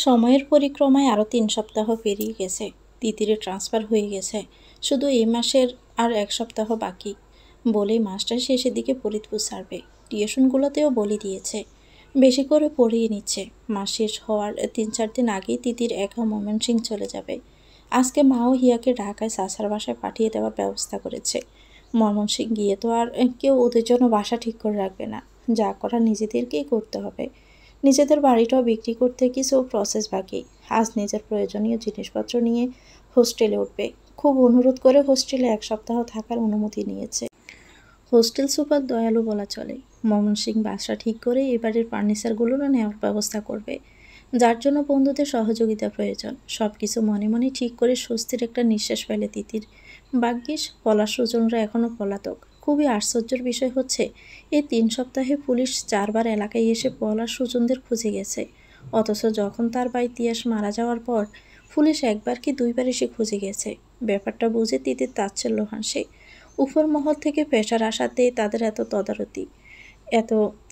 সময়ের পরিক্রমায় আরও ৩ সপ্তাহ পেরিয়ে গেছে। তিতিরে ট্রান্সফার হয়ে গেছে। শুধু এই মাসের আর ১ সপ্তাহ বাকি বলেই মাস্টার শেষের দিকে ফরিদপুর ছাড়বে। টিউশনগুলোতেও বলে দিয়েছে বেশি করে পড়িয়ে নিচ্ছে। মাস শেষ হওয়ার ৩-৪ দিন আগেই তিতির একা ময়মনসিংহ চলে যাবে। আজকে মাও হিয়াকে ঢাকায় চাচার বাসায় পাঠিয়ে দেওয়ার ব্যবস্থা করেছে। ময়মনসিংহ গিয়ে তো আর কেউ ওদের জন্য বাসা ঠিক করে রাখবে না। যা করার নিজেদেরকেই করতে হবে। নিজেদের বাড়িটাও বিক্রি করতে কিছু প্রসেস বাকি। আজ নিজের প্রয়োজনীয় জিনিসপত্র নিয়ে হোস্টেলে উঠবে। খুব অনুরোধ করে হোস্টেলে ১ সপ্তাহ থাকার অনুমতি নিয়েছে। হোস্টেল সুপার দয়ালু বলা চলে। ময়মনসিংহ বাসা ঠিক করে এবারের ফার্নিচারগুলোরও নেওয়ার ব্যবস্থা করবে, যার জন্য বন্ধুদের সহযোগিতা প্রয়োজন। সব কিছু মনে মনে ঠিক করে স্বস্তির একটা নিঃশ্বাস ফেলে তিতির। ভাগ্যিস পলাশ সুজনরা এখনও পলাতক। খুবই আশ্চর্যের বিষয় হচ্ছে এই ৩ সপ্তাহে পুলিশ ৪ বার এলাকায় এসে পলাশ সুজনদের খুঁজে গেছে। অথচ যখন তার ভাই তিয়াস মারা যাওয়ার পর পুলিশ একবার কি ২ বার এসে খুঁজে গেছে। ব্যাপারটা বুঝে তিতির তাচ্ছিল্য হাসে। উপর মহল থেকে প্রেশার আসাতেই তাদের এত তদারতি,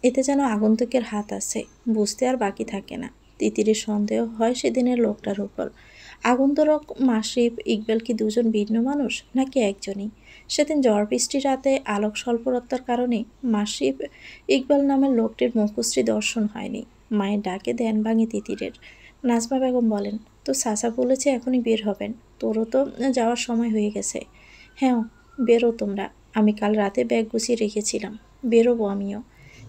এতে যেন আগন্তুকের হাত আছে। বুঝতে আর বাকি থাকে না। তিতিরের সন্দেহ হয় সেদিনের লোকটার উপর। আগন্তরক মাসিফ ইকবাল কি দুজন ভিন্ন মানুষ নাকি একজনই? সেদিন ঝড় বৃষ্টির রাতে আলোক স্বল্পতার কারণে মাসিফ ইকবাল নামের লোকটির মুখশ্রী দর্শন হয়নি। মায়ের ডাকে ধ্যান ভাঙে তিতিরের। নাজমা বেগম বলেন, তো চাচা বলেছে এখনই বের হবেন, তোরও তো যাওয়ার সময় হয়ে গেছে। হ্যাঁ, বেরো তোমরা, আমি কাল রাতে ব্যাগ গুছিয়ে রেখেছিলাম, বেরোবো আমিও।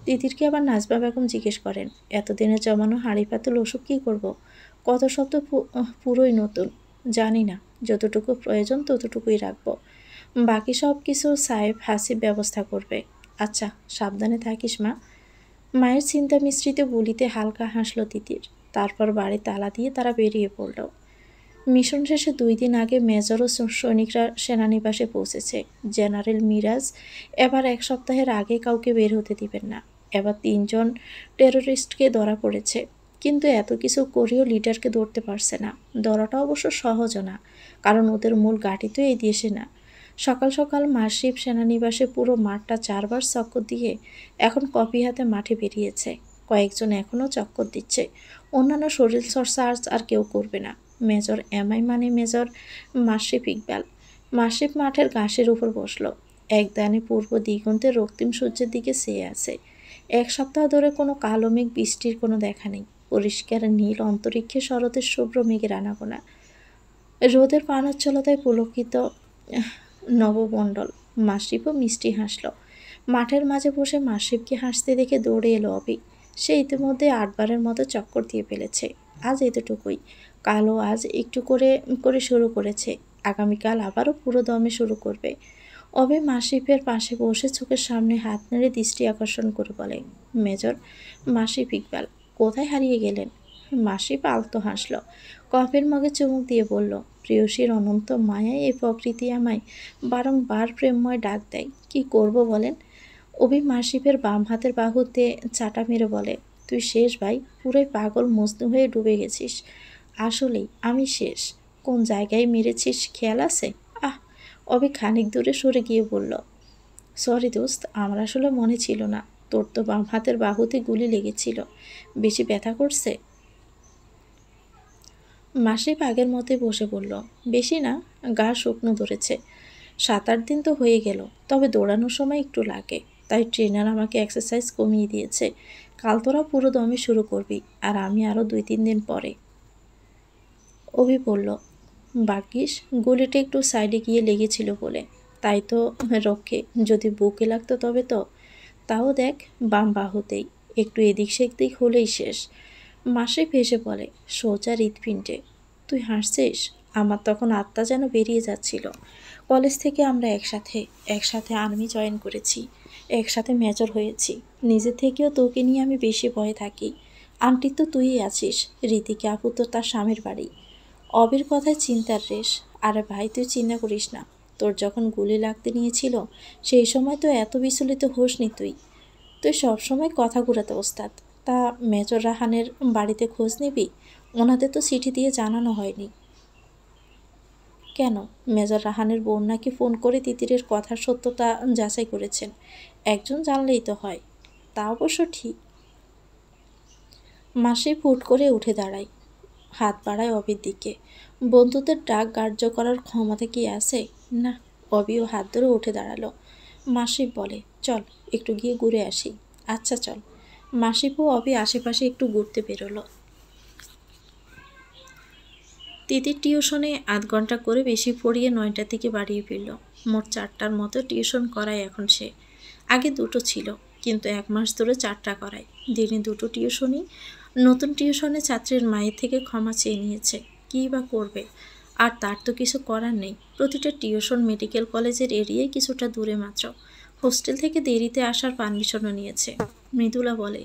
তিতিরকে আবার নাজমা বেগম জিজ্ঞেস করেন, এতদিনের জমানো হাঁড়ি পাতুল ওসব কী করবো? কত শব্দ পুরোই নতুন, জানি না, যতটুকু প্রয়োজন ততটুকুই রাখবো, বাকি সব কিছু সাহেব হাসিব ব্যবস্থা করবে। আচ্ছা, সাবধানে থাকিস মা। মায়ের চিন্তা মিশ্রিত বলিতে হালকা হাসল তিতির। তারপর বাড়ি তালা দিয়ে তারা বেরিয়ে পড়ল। মিশন শেষে ২ দিন আগে মেজর ও সৈনিকরা সেনানিবাসে পৌঁছেছে। জেনারেল মিরাজ এবার ১ সপ্তাহের আগে কাউকে বের হতে দিবেন না। এবার ৩ জন টেররিস্টকে ধরা পড়েছে, কিন্তু এত কিছু করেও লিডারকে ধরতে পারছে না। ধরাটা অবশ্য সহজও না, কারণ ওদের মূল ঘাঁটি তো এই দেশে না। সকাল সকাল মাসিফ সেনানিবাসে পুরো মাঠটা ৪ বার চক্কর দিয়ে এখন কপি হাতে মাঠে বেরিয়েছে। কয়েকজন এখনও চক্কর দিচ্ছে। অন্যান্য শরীর চর্চা আর কেউ করবে না। মেজর এমআই মানে মেজর মাসিফ ইকবাল। মাসিফ মাঠের ঘাসের উপর বসলো। এক দানে পূর্ব দিগন্তে রক্তিম সূর্যের দিকে চেয়ে আছে। ১ সপ্তাহ ধরে কোনো কালো মেঘ, বৃষ্টির কোনো দেখা নেই। পরিষ্কার নীল অন্তরিক্ষে শরতের শুভ্র মেঘের আনাগোনা। রোদের পানোজ্জ্বলতায় পুলকিত নবমণ্ডল। মাসিফও মিষ্টি হাসল। মাঠের মাঝে বসে মাসিফকে হাসতে দেখে দৌড়ে এলো অবি। সে ইতিমধ্যে ৮ বারের মতো চক্কর দিয়ে ফেলেছে। আজ এতটুকুই। কালও আজ একটু করে করে শুরু করেছে। আগামীকাল আবারও পুরো দমে শুরু করবে। অবি মাসিফের পাশে বসে চোখের সামনে হাত নেড়ে দৃষ্টি আকর্ষণ করে বলে, মেজর মাসিফ ইকবাল, কোথায় হারিয়ে গেলেন? মাসিফ আলতো হাসল। কফির মগে চুমুক দিয়ে বলল, প্রেয়সীর অনন্ত মায়ায় এই প্রকৃতি আমায় বারংবার প্রেমময় ডাক দেয়, কি করব বলেন? অভি মাসিফের বাম হাতের বাহুতে চাটা মেরে বলে, তুই শেষ ভাই, পুরোই পাগল মজনু হয়ে ডুবে গেছিস। আসলেই আমি শেষ। কোন জায়গায় মেরেছিস খেয়াল আছে? আহ! অভি খানিক দূরে সরে গিয়ে বলল, সরি দোস্ত, আমার আসলে মনে ছিল না। তোর তো বাম হাতের বাহুতে গুলি লেগেছিল। বেশি ব্যথা করছে? মাসিফ আগের মতোই বসে বলল, বেশি না, গা শুকনো ধরেছে। ৭-৮ দিন তো হয়ে গেল, তবে দৌড়ানোর সময় একটু লাগে, তাই ট্রেনার আমাকে এক্সারসাইজ কমিয়ে দিয়েছে। কাল তোরা পুরো দমে শুরু করবি, আর আমি আরও ২-৩ দিন পরে। অভি বলল, ভাগ্যিস গুলিটা একটু সাইডে গিয়ে লেগেছিল বলে, তাই তো রক্ষে। যদি বুকে লাগতো তবে তো। তাও দেখ, বাম বাহুতেই, একটু এদিক সেদিক হলেই শেষ। মাসিফ হেসে বলে, সোজা হৃৎপিণ্ডে। তুই হাসছিস? আমার তখন আত্মা যেন বেরিয়ে যাচ্ছিল। কলেজ থেকে আমরা একসাথে আর্মি জয়েন করেছি, একসাথে মেজর হয়েছি। নিজে থেকেও তোকে নিয়ে আমি বেশি ভয়ে থাকি। আন্টি তো তুই আছিস, রীতিকে আপু তো তার স্বামীর বাড়ি। অবির কথায় চিন্তার রেশ। আরে ভাই, তুই চিন্তা করিস না। তোর যখন গুলি লাগতে নিয়েছিল সেই সময় তো এত বিচলিত হোসনি তুই। তুই সবসময় কথা ঘুরাতে ওস্তাদ। তা মেজর রাহানের বাড়িতে খোঁজ নিবি? ওনাদের তো চিঠি দিয়ে জানানো হয়নি। কেন? মেজর রাহানের বোন নাকি ফোন করে তিতিরের কথার সত্যতা যাচাই করেছেন। একজন জানলেই তো হয়। তা অবশ্য ঠিক। মাসি ফুট করে উঠে দাঁড়ায়। হাত বাড়ায় অবির দিকে। বন্ধুদের ডাক গ্রাহ্য করার ক্ষমতা কি আছে? না। অবিও হাত ধরে উঠে দাঁড়ালো। মাসিব বলে, চল একটু গিয়ে ঘুরে আসি। আচ্ছা চল। মাসিব ও অবি আশেপাশে একটু ঘুরতে বেরোলো। তিতির টিউশনে আধ ঘন্টা করে বেশি পড়িয়ে 9টার দিকে বাড়িয়ে ফিরল। মোট 4টার মতো টিউশন করায় এখন সে। আগে 2টো ছিল, কিন্তু 1 মাস ধরে 4টা করায়। দিনে 2টো টিউশনই। নতুন টিউশনে ছাত্রীর মায়ের থেকে ক্ষমা চেয়ে নিয়েছে। কী বা করবে? আর তার তো কিছু করার নেই। প্রতিটা টিউশন মেডিকেল কলেজের এরিয়ায় কিছুটা দূরে মাত্র। হোস্টেল থেকে দেরিতে আসার পারমিশনও নিয়েছে। মৃদুলা বলে,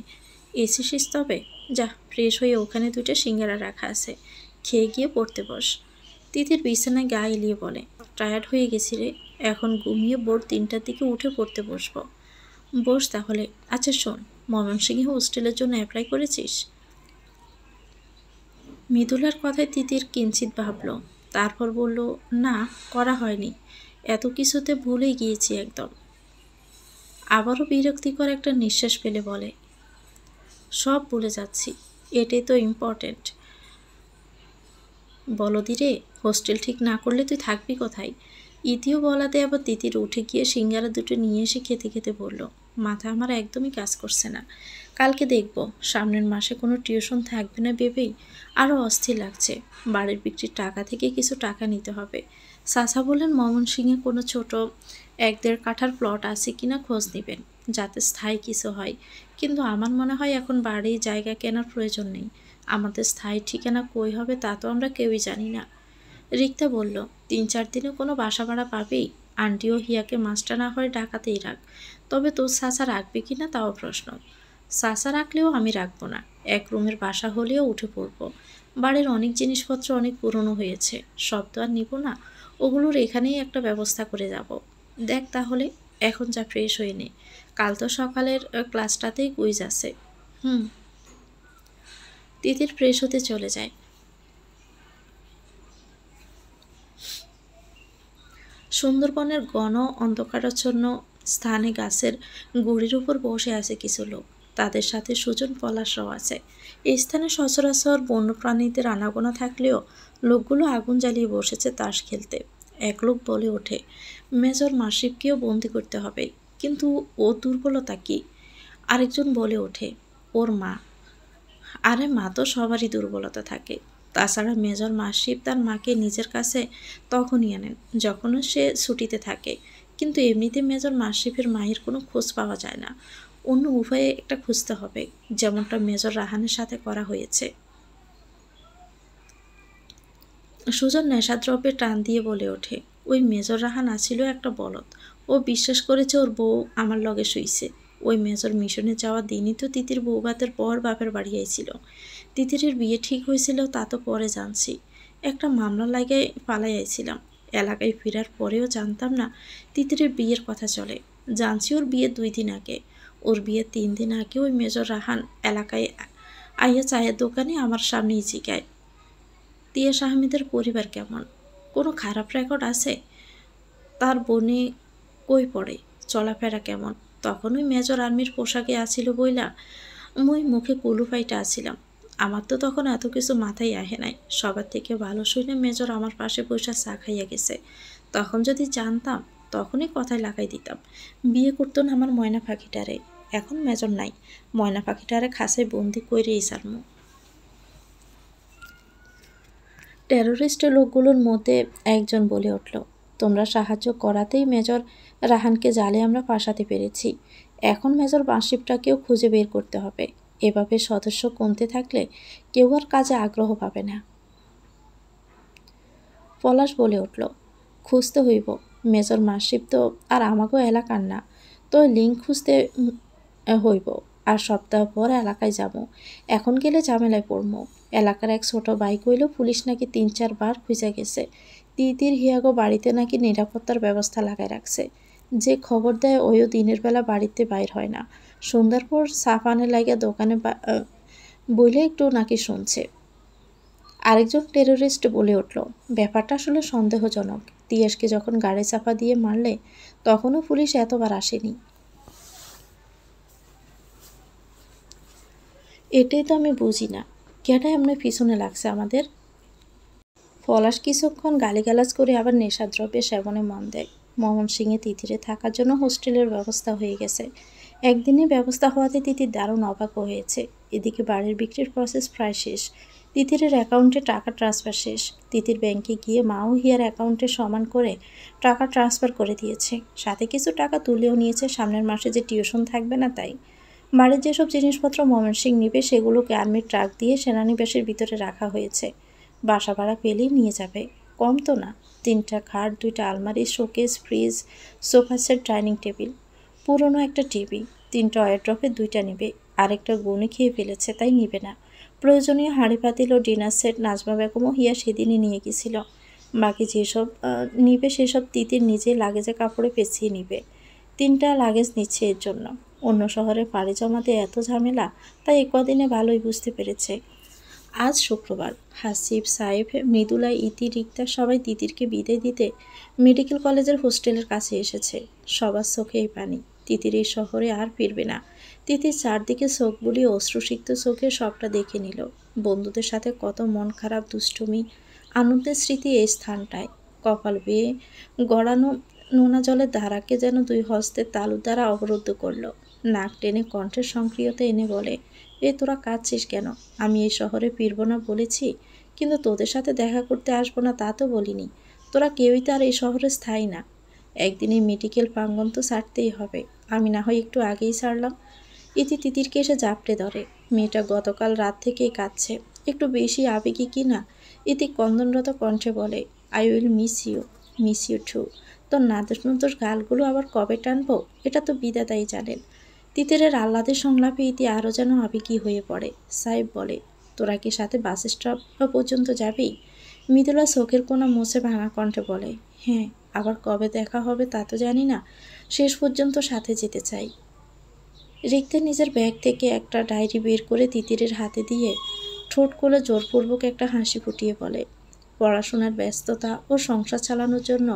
এসেছিস তবে? যা, ফ্রেশ হয়ে ওখানে 2টা সিঙ্গারা রাখা আছে, খেয়ে গিয়ে পড়তে বস। তিতির বিছানায় গা এলিয়ে বলে, টায়ার্ড হয়ে গেছি রে, এখন ঘুমিয়ে ভোর 3টার দিকে উঠে পড়তে বসবো। বস তাহলে। আচ্ছা শোন, ময়মনসিংহে হোস্টেলের জন্য অ্যাপ্লাই করেছিস? মৃদুলার কথায় তিতির কিঞ্চিত ভাবল, তারপর বলল, না, করা হয়নি। এত কিছুতে ভুলেই গিয়েছি একদম। আবারও বিরক্তিকর একটা নিঃশ্বাস ফেলে বলে, সব ভুলে যাচ্ছি, এটাই তো ইম্পর্ট্যান্ট। বলদি রে, হোস্টেল ঠিক না করলে তুই থাকবি কোথায়? ইতিও বলাতে আবার তিতির উঠে গিয়ে সিঙ্গারা 2টো নিয়ে এসে খেতে খেতে বলল, মাথা আমার একদমই কাজ করছে না। কালকে দেখব, সামনের মাসে কোনো টিউশন থাকবে না ভেবেই আরও অস্থির লাগছে। বাড়ির বিক্রির টাকা থেকে কিছু টাকা নিতে হবে। চাচা বললেন ময়মনসিংহে কোনো ছোট 1-1.5 কাঠার প্লট আছে কিনা খোঁজ নেবেন, যাতে স্থায়ী কিছু হয়। কিন্তু আমার মনে হয় এখন বাড়ি জায়গা কেনার প্রয়োজন নেই। আমাদের স্থায়ী ঠিকানা কই হবে তা তো আমরা কেউই জানি না। রিক্তা বলল, 3-4 দিনে কোনো বাসা ভাড়া পাবেই। আন্টিও হিয়াকে মাস্টার না হয় ডাকাতেই রাখ, তবে তোর চাচা রাখবে কি না তাও প্রশ্ন। চাচা রাখলেও আমি রাখবো না, 1 রুমের বাসা হলেও উঠে পড়বো। বাড়ির অনেক জিনিসপত্র অনেক পুরনো হয়েছে, সব তো আর নিব না। ওগুলোর এখানেই একটা ব্যবস্থা করে যাব। দেখ তাহলে, এখন যা ফ্রেশ হয়ে নে, কাল তো সকালের ক্লাসটাতেই কুইজ আছে। হুম। তিতির ফ্রেশ হতে চলে যায়। সুন্দরবনের ঘন অন্ধকারাচ্ছন্ন স্থানে গাছের গুড়ির উপর বসে আছে কিছু লোক। তাদের সাথে সুজন পলাশরাও আছে। এই স্থানে সচরাচর বন্যপ্রাণীদের আনাগোনা থাকলেও লোকগুলো আগুন জ্বালিয়ে বসেছে তাস খেলতে। এক লোক বলে ওঠে, মেজর মাসিবকেও বন্দি করতে হবে, কিন্তু ও দুর্বলতা কি? আরেকজন বলে ওঠে, ওর মা। আরে মা তো সবারই দুর্বলতা থাকে। তাছাড়া মেজর মাসিব তার মাকে নিজের কাছে তখনই আনেন যখন সে ছুটিতে থাকে। কিন্তু এমনিতে মেজর মাসিবের মায়ের কোনো খোঁজ পাওয়া যায় না। অন্য উপায়ে একটা খুঁজতে হবে, যেমনটা মেজর রাহানের সাথে করা হয়েছে। সুজন নেশাদ্রব্যে টান দিয়ে বলে ওঠে, ওই মেজর রাহান আছিল একটা বলদ। ও বিশ্বাস করেছে ওর বউ আমার লগে শুইছে। ওই মেজর মিশনে যাওয়া দিনই তো তিতির বউ ভাতের পর বাপের বাড়ি আইছিল। তিতিরের বিয়ে ঠিক হয়েছিল তা তো পরে জানছি। একটা মামলা লাগাই পালাই আইছিলাম। এলাকায় ফেরার পরেও জানতাম না তিতিরের বিয়ের কথা চলে। জানছি ওর বিয়ে 2 দিন আগে। ওর বিয়ে 3 দিন আগে ওই মেজর রাহান এলাকায় আইয়া চায়ের দোকানে আমার সামনেই জিগায়, তিয়াস আহমেদের পরিবার কেমন, কোনো খারাপ রেকর্ড আছে, তার বনে কই পড়ে, চলাফেরা কেমন। তখন ওই মেজর আর্মির পোশাকে আছিল বইলা মুই মুখে কুলুপাইটা আছিলাম। আমার তো তখন এত কিছু মাথায় আহে নাই। সবার থেকে ভালো শুনে মেজর আমার পাশে বসে চা খাইয়া গেছে। তখন যদি জানতাম তখনই কথায় লাগাই দিতাম। বিয়ে করতো না আমার ময়না পাখিটারে। এখন মেজর নাই, ময়না পাখিটারে খাঁচায় বন্দি কইরেই সারমু। টেরোরিস্ট লোকগুলোর মধ্যে একজন বলে উঠল, তোমরা সাহায্য করাতেই মেজর রাহানকে জালে আমরা ফাঁসাতে পেরেছি। এখন মেজর বাসিবটাকেও খুঁজে বের করতে হবে। এভাবে সদস্য কমতে থাকলে কেউ আর কাজে আগ্রহ পাবে না। পলাশ বলে উঠল, খুঁজতে হইব। মেজর মাসিব তো আর আমাকেও এলাকার না, তো লিঙ্ক খুঁজতে হইব। আর সপ্তাহ পর এলাকায় যাব। এখন গেলে ঝামেলায় পড়ব। এলাকার এক ছোট বাইক হইল পুলিশ নাকি 3-4 বার খুঁজে গেছে। তিতির হিয়াগো বাড়িতে নাকি নিরাপত্তার ব্যবস্থা লাগায় রাখছে। যে খবর দেয় ওইও দিনের বেলা বাড়িতে বাইর হয় না। সন্ধ্যার পর সাফানে লাগিয়া দোকানে বইলে একটু নাকি শুনছে। আরেকজন টেরোরিস্ট বলে উঠল, ব্যাপারটা আসলে সন্দেহজনক। তিয়াসকে যখন গাড়ি চাপা দিয়ে মারলে তখনও পুলিশ এতবার আসেনি। এটাই তো আমি বুঝি না, কেটা এমনি পিছনে লাগছে আমাদের? পলাশ কিছুক্ষণ গালিগালাজ করে আবার নেশাদ্রব্যে সেবনে মন দেয়। ময়মনসিংহে তিতিরে থাকার জন্য হোস্টেলের ব্যবস্থা হয়ে গেছে। একদিনই ব্যবস্থা হওয়াতে তিতির দারুণ অবাক হয়েছে। এদিকে বাড়ির বিক্রির প্রসেস প্রায় শেষ। তিতিরের অ্যাকাউন্টে টাকা ট্রান্সফার শেষ। তিতির ব্যাংকে গিয়ে মা ও হিয়ার অ্যাকাউন্টে সমান করে টাকা ট্রান্সফার করে দিয়েছে। সাথে কিছু টাকা তুলেও নিয়েছে, সামনের মাসে যে টিউশন থাকবে না তাই। বাড়ির যেসব জিনিসপত্র ময়মনসিংহ নিবে সেগুলোকে আর্মির ট্রাক দিয়ে সেনানিবাসের ভিতরে রাখা হয়েছে। বাসা ভাড়া পেলেই নিয়ে যাবে, কম তো না। 3টা খাট, 2টা আলমারি, showcase, fridge, sofa set, dining table, পুরনো একটা টিভি, 3টা ওয়ারড্রপে 2টা নেবে। আরেকটা গুনে খেয়ে ফেলেছে তাই নিবে না। প্রয়োজনীয় হাঁড়ি পাতিল ও ডিনার সেট নাজমা বেগম ও হিয়া সেদিনই নিয়ে গেছিল। বাকি যেসব নিবে সেসব তিতির নিজে লাগেজে কাপড়ে পেঁচিয়ে নিবে। 3টা লাগেজ নিচ্ছে এর জন্য। অন্য শহরে পাড়ি জমাতে এত ঝামেলা, তাই কদিনে ভালোই বুঝতে পেরেছে। আজ শুক্রবার। হাসিব, সাইফ, মৃদুলা, ইতি, রিক্তা সবাই তিতিরকে বিদায় দিতে মেডিকেল কলেজের হোস্টেলের কাছে এসেছে। সবার চোখেই পানি। তিতির এই শহরে আর ফিরবে না। তিতির চারদিকে চোখ বুলিয়ে অশ্রুসিক্ত চোখে সবটা দেখে নিল। বন্ধুদের সাথে কত মন খারাপ, দুষ্টুমি, আনন্দের স্মৃতি এই স্থানটায়। কপাল বেয়ে গড়ানো নোনা জলের ধারাকে যেন 2 হস্তের তালু দ্বারা অবরুদ্ধ করল। নাক টেনে কণ্ঠের সংক্রিয়তা এনে বলে, তোরা কাঁদছিস কেন? আমি এই শহরে ফিরবো না বলেছি, কিন্তু তোদের সাথে দেখা করতে আসবো না তা তো বলিনি। তোরা কেউই তো আর এই শহরে স্থায়ী না। একদিন এই মেডিকেল প্রাঙ্গণ তো ছাড়তেই হবে। আমি না হয় একটু আগেই ছাড়লাম। ইতি তিতিরকে এসে জাপটে ধরে। মেয়েটা গতকাল রাত থেকেই কাঁদছে, একটু বেশি আবেগী কি না। ইতি কন্দনরত কণ্ঠে বলে, I will miss you too. তোর নাদুস নুদুস গালগুলো আবার কবে টানবো এটা তো বিধাতাই জানেন। তিতিরের আহ্লাদের সংলাপে ইতি আরও যেন আবেগী হয়ে পড়ে। সাহেব বলে, তোরা কি সাথে বাস স্টপ পর্যন্ত যাবি? মৃদুলা চোখের কোণা মুছে ভাঙা কণ্ঠে বলে, হ্যাঁ, আবার কবে দেখা হবে তা তো জানি না, শেষ পর্যন্ত সাথে যেতে চাই। রিক্তা নিজের ব্যাগ থেকে একটা ডায়েরি বের করে তিতিরের হাতে দিয়ে ঠোঁট কোলে জোরপূর্বক একটা হাসি ফুটিয়ে বলে, পড়াশোনার ব্যস্ততা ও সংসার চালানোর জন্য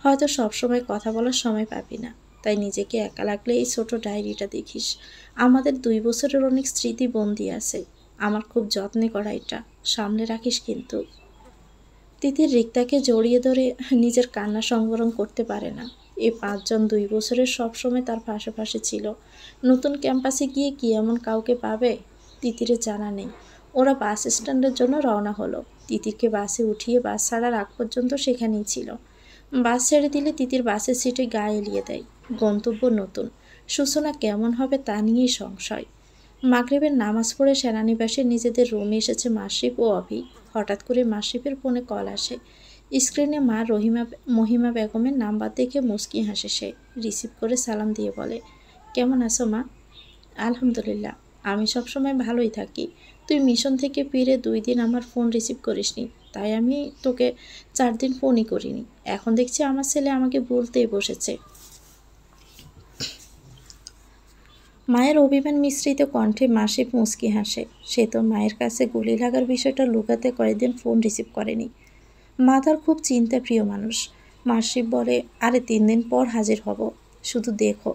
হয়তো সবসময় কথা বলার সময় পাবি না, তাই নিজেকে একা লাগলে এই ছোট ডায়েরিটা দেখিস। আমাদের 2 বছরের অনেক স্মৃতি বন্দি আছে। আমার খুব যত্নে করা এটা, সামনে রাখিস কিন্তু। তিতির রিক্তাকে জড়িয়ে ধরে নিজের কান্না সংবরণ করতে পারে না। এই 5 জন 2 বছরের সবসময় তার পাশে ছিল। নতুন ক্যাম্পাসে গিয়ে কি এমন কাউকে পাবে? তিতিরের জানা নেই। ওরা বাস স্ট্যান্ডের জন্য রওনা হলো। তিতিরকে বাসে উঠিয়ে বাস ছাড়ার আগ পর্যন্ত সেখানেই ছিল। বাস ছেড়ে দিলে তিতির বাসের সিটে গা এলিয়ে দেয়। গন্তব্য নতুন, সূচনা কেমন হবে তা নিয়েই সংশয়। মাগরিবের নামাজ পড়ে সেনানিবাসে নিজেদের রুমে এসেছে মাসরিফ ও অভি। হঠাৎ করে মাসরিফের ফোনে কল আসে। স্ক্রিনে মা মহিমা বেগমের নাম্বার দেখে মুচকি হাসে সে। রিসিভ করে সালাম দিয়ে বলে, কেমন আছো মা? আলহামদুলিল্লাহ, আমি সবসময় ভালোই থাকি। তুই মিশন থেকে ফিরে 2 দিন আমার ফোন রিসিভ করিসনি, তাই আমি তোকে 4 দিন ফোনই করিনি। এখন দেখছি আমার ছেলে আমাকে বলতেই বসেছে। মায়ের অভিমান মিশ্রিত কণ্ঠে মাসিফ মুচকি হাসে। সে তো মায়ের কাছে গুলি লাগার বিষয়টা লুকাতে কয়েকদিন ফোন রিসিভ করেনি। মা তার খুব চিন্তাপ্রিয় মানুষ। মাসিফ বলে, আরে 3 দিন পর হাজির হব, শুধু দেখো।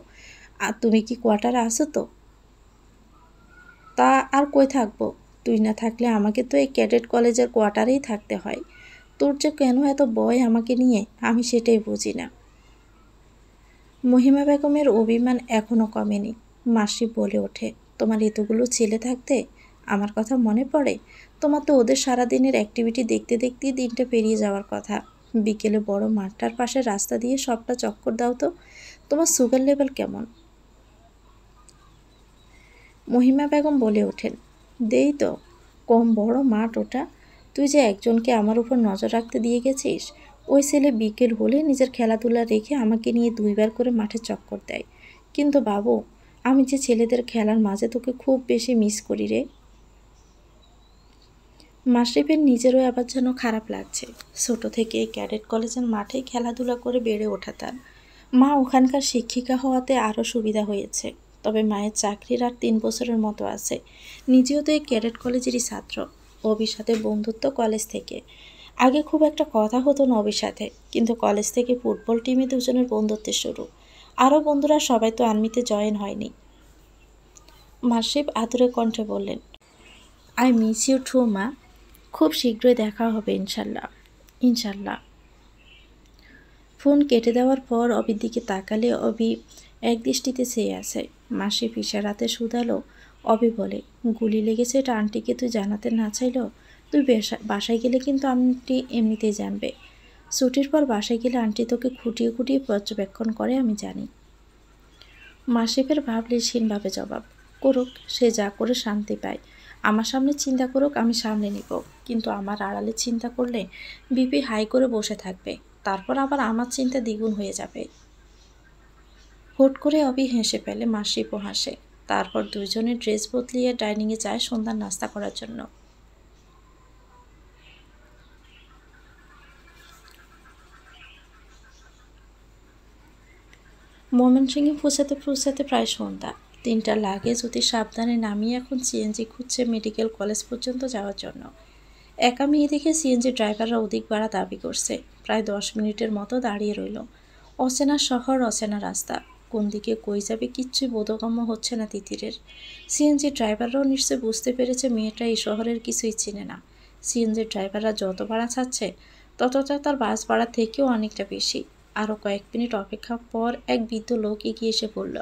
আর তুমি কি কোয়ার্টারে আসো তো? তা আর কই থাকবো? তুই না থাকলে আমাকে তো এই ক্যাডেট কলেজের কোয়ার্টারেই থাকতে হয়। তোর যে কেন এত ভয় আমাকে নিয়ে, আমি সেটাই বুঝি না। মহিমা বেগমের অভিমান এখনও কমেনি। মাসি বলে ওঠে, তোমার এতগুলো ছেলে থাকতে আমার কথা মনে পড়ে? তোমার তো ওদের সারাদিনের অ্যাক্টিভিটি দেখতে দেখতেই দিনটা পেরিয়ে যাওয়ার কথা। বিকেলে বড় মাঠটার পাশে রাস্তা দিয়ে সবটা চক্কর দাও তো। তোমার সুগার লেভেল কেমন? মহিমা বেগম বলে ওঠেন, দেই তো, কম বড় মাঠ ওটা। তুই যে একজনকে আমার উপর নজর রাখতে দিয়ে গেছিস, ওই ছেলে বিকেল হলে নিজের খেলাধুলা রেখে আমাকে নিয়ে 2 বার করে মাঠে চক্কর দেয়। কিন্তু বাবু, আমি যে ছেলেদের খেলার মাঝে তোকে খুব বেশি মিস করি রে। মাশরিফের নিজেরও আবার যেন খারাপ লাগছে। ছোট থেকে ক্যাডেট কলেজের মাঠেই খেলাধুলা করে বেড়ে ওঠা তার। মা ওখানকার শিক্ষিকা হওয়াতে আরও সুবিধা হয়েছে। তবে মায়ের চাকরির আর 3 বছরের মতো আছে। নিজেও তো এই ক্যাডেট কলেজেরই ছাত্র। অবির সাথে বন্ধুত্ব কলেজ থেকে। আগে খুব একটা কথা হতো না অবির সাথে, কিন্তু কলেজ থেকে ফুটবল টিমে দুজনের বন্ধুত্বের শুরু। আরও বন্ধুরা সবাই তো আর্মিতে জয়েন হয়নি। মাশরিফ আদুরে কণ্ঠে বললেন, আই মিস ইউ টু মা। খুব শীঘ্রই দেখা হবে ইনশাল্লাহ। ইনশাল্লাহ। ফোন কেটে দেওয়ার পর অবির দিকে তাকালে অবি এক দৃষ্টিতে চেয়ে আছে। মাসি ইশারাতে শুধালো। অবি বলে, গুলি লেগেছে এটা আন্টিকে তুই জানাতে না চাইল? তুই বাসায় গেলে কিন্তু আন্টি এমনিতেই জানবে। ছুটির পর বাসায় গেলে আন্টি তোকে খুঁটিয়ে খুঁটিয়ে পর্যবেক্ষণ করে আমি জানি। মাসিফের ভাবলেশহীনভাবে জবাব। করুক, সে যা করে শান্তি পায়। আমার সামনে চিন্তা করুক, আমি সামনে নিব, কিন্তু আমার আড়ালে চিন্তা করলে বিপি হাই করে বসে থাকবে, তারপর আবার আমার চিন্তা দ্বিগুণ হয়ে যাবে। হুট করে অবি হেসে ফেলে, মাসিফও হাসে। তারপর দুজনে ড্রেস বদলিয়ে ডাইনিংয়ে যায় সন্ধ্যার নাস্তা করার জন্য। ময়মনসিংহে পৌঁছাতে প্রায় সন্ধ্যা। 3টা লাগেজ অতি সাবধানে নামিয়ে এখন সিএনজি খুঁজছে মেডিকেল কলেজ পর্যন্ত যাওয়ার জন্য। একা মেয়ে দেখে সিএনজি ড্রাইভাররা অধিক ভাড়া দাবি করছে। প্রায় 10 মিনিটের মতো দাঁড়িয়ে রইল। অচেনা শহর, অচেনা রাস্তা, কোন দিকে কই যাবে কিচ্ছুই বোধগম্য হচ্ছে না তিতিরের। সিএনজি ড্রাইভাররাও নিশ্চয় বুঝতে পেরেছে মেয়েটা এই শহরের কিছুই চিনে না। সিএনজি ড্রাইভাররা যত ভাড়া চাচ্ছে ততটা তার বাস ভাড়া থেকেও অনেকটা বেশি। আরও কয়েক মিনিট অপেক্ষার পর এক বৃদ্ধ লোক এগিয়ে এসে বলল,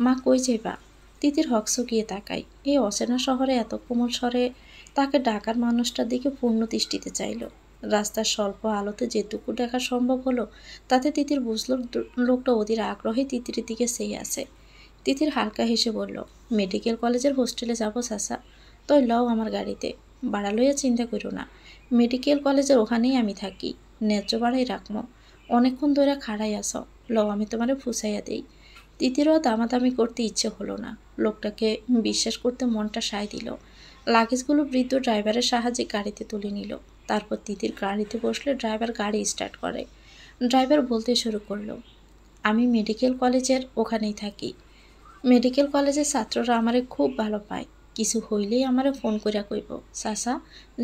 মা কই যাইবা? তিতির হকচকিয়ে তাকায়। এই অচেনা শহরে এত কোমল স্বরে তাকে ডাকার মানুষটার দিকে পূর্ণ দৃষ্টিতে চাইল। রাস্তার স্বল্প আলোতে যেটুকু দেখা সম্ভব হলো তাতে তিতির বুঝল লোকটা অধীর আগ্রহে তিতিরের দিকে চেয়ে আছে। তিতির হালকা হেসে বলল, মেডিকেল কলেজের হোস্টেলে যাব চাচা, তই লও আমার গাড়িতে। ভাড়া লইয়া চিন্তা করো না, মেডিকেল কলেজের ওখানেই আমি থাকি, ন্যায্য ভাড়াই রাখমো। অনেকক্ষণ ধরে খাড়াই আস, লও আমি তোমারে ফুসাইয়া দেই। তিতিরও দামাদামি করতে ইচ্ছে হলো না, লোকটাকে বিশ্বাস করতে মনটা সায় দিল। লাগেজগুলো বৃদ্ধ ড্রাইভারের সাহায্যে গাড়িতে তুলে নিল। তারপর তিতির গাড়িতে বসলে ড্রাইভার গাড়ি স্টার্ট করে। ড্রাইভার বলতে শুরু করলো, আমি মেডিকেল কলেজের ওখানেই থাকি। মেডিকেল কলেজের ছাত্ররা আমারে খুব ভালো পায়। কিছু হইলেই আমারে ফোন কইরা কইব, চাচা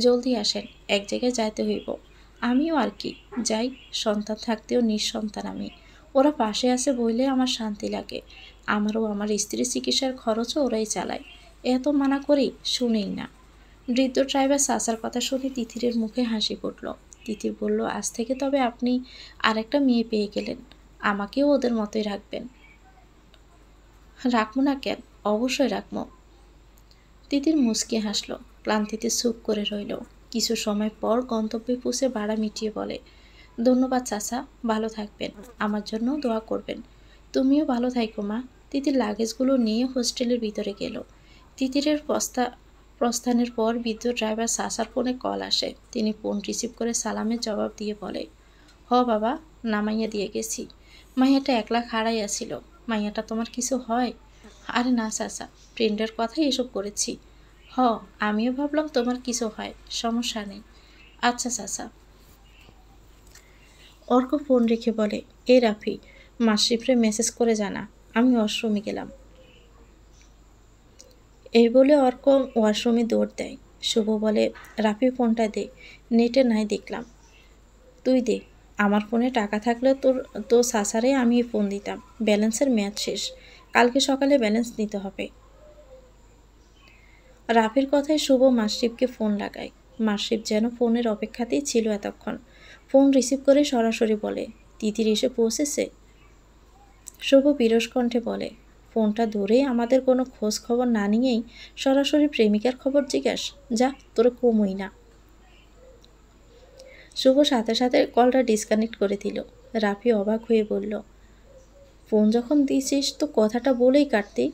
জলদি আসেন, এক জায়গায় যাইতে হইব। আমিও আর কি যাই, সন্তান থাকতেও নিঃসন্তান আমি। ওরা পাশে আছে বইলে আমার শান্তি লাগে। আমারও আমার স্ত্রীর চিকিৎসার খরচও ওরাই চালায়। এত মানা করি, শুনেই না। বৃদ্ধ ড্রাইভার চাচার কথা শুনে তিতিরের মুখে হাসি ফুটল। তিতির বলল, আজ থেকে তবে আপনি আরেকটা মেয়ে পেয়ে গেলেন, আমাকেও ওদের মতোই রাখবেন। রাখবো না কেন, অবশ্যই রাখবো। তিতির মুচকি হাসল, ক্লান্তিতে চুপ করে রইল। কিছু সময় পর গন্তব্যে পৌঁছে ভাড়া মিটিয়ে বলে, ধন্যবাদ চাচা, ভালো থাকবেন, আমার জন্য দোয়া করবেন। তুমিও ভালো থাইকো মা। তিতির লাগেজগুলো নিয়ে হোস্টেলের ভিতরে গেল। তিতিরের প্রস্থানের পর বৃদ্ধ ড্রাইভার চাচার ফোনে কল আসে। তিনি ফোন রিসিভ করে সালামের জবাব দিয়ে বলে, হ বাবা, নামাইয়া দিয়ে গেছি। মাইয়াটা একলা খাড়াই আসিল। মাইয়াটা তোমার কিছু হয়? আরে না চাচা, ফ্রেন্ডের কথাই এসব করেছি। হ, আমিও ভাবলাম তোমার কিছু হয়, সমস্যা নেই। আচ্ছা চাচা। অর্ক ফোন রেখে বলে, এ রাফি, মাসিফরে মেসেজ করে জানা আমি ওয়াশরুমে গেলাম। এই বলে অর্ক ওয়াশরুমে দৌড় দেয়। শুভ বলে, রাফি ফোনটা দে, নেটে নাই দেখলাম। তুই দে, আমার ফোনে টাকা থাকলে তো সাসারে আমি ফোন দিতাম। ব্যালেন্সের মেয়াদ শেষ, কালকে সকালে ব্যালেন্স নিতে হবে। রাফির কথায় শুভ মাসিফকে ফোন লাগায়। মাসিফ যেন ফোনের অপেক্ষাতেই ছিল এতক্ষণ। ফোন রিসিভ করে সরাসরি বলে, তিতির এসে পৌঁছেছে? শুভ বিরস কণ্ঠে বলে, ফোনটা ধরে আমাদের কোনো খোঁজ খবর না নিয়েই সরাসরি প্রেমিকার খবর জিজ্ঞাস, যা তোরে কমই না। শুভ সাথে সাথে কলটা ডিসকানেক্ট করে দিল। রাফি অবাক হয়ে বলল, ফোন যখন দিয়েছিস তো কথাটা বলেই কাটতি।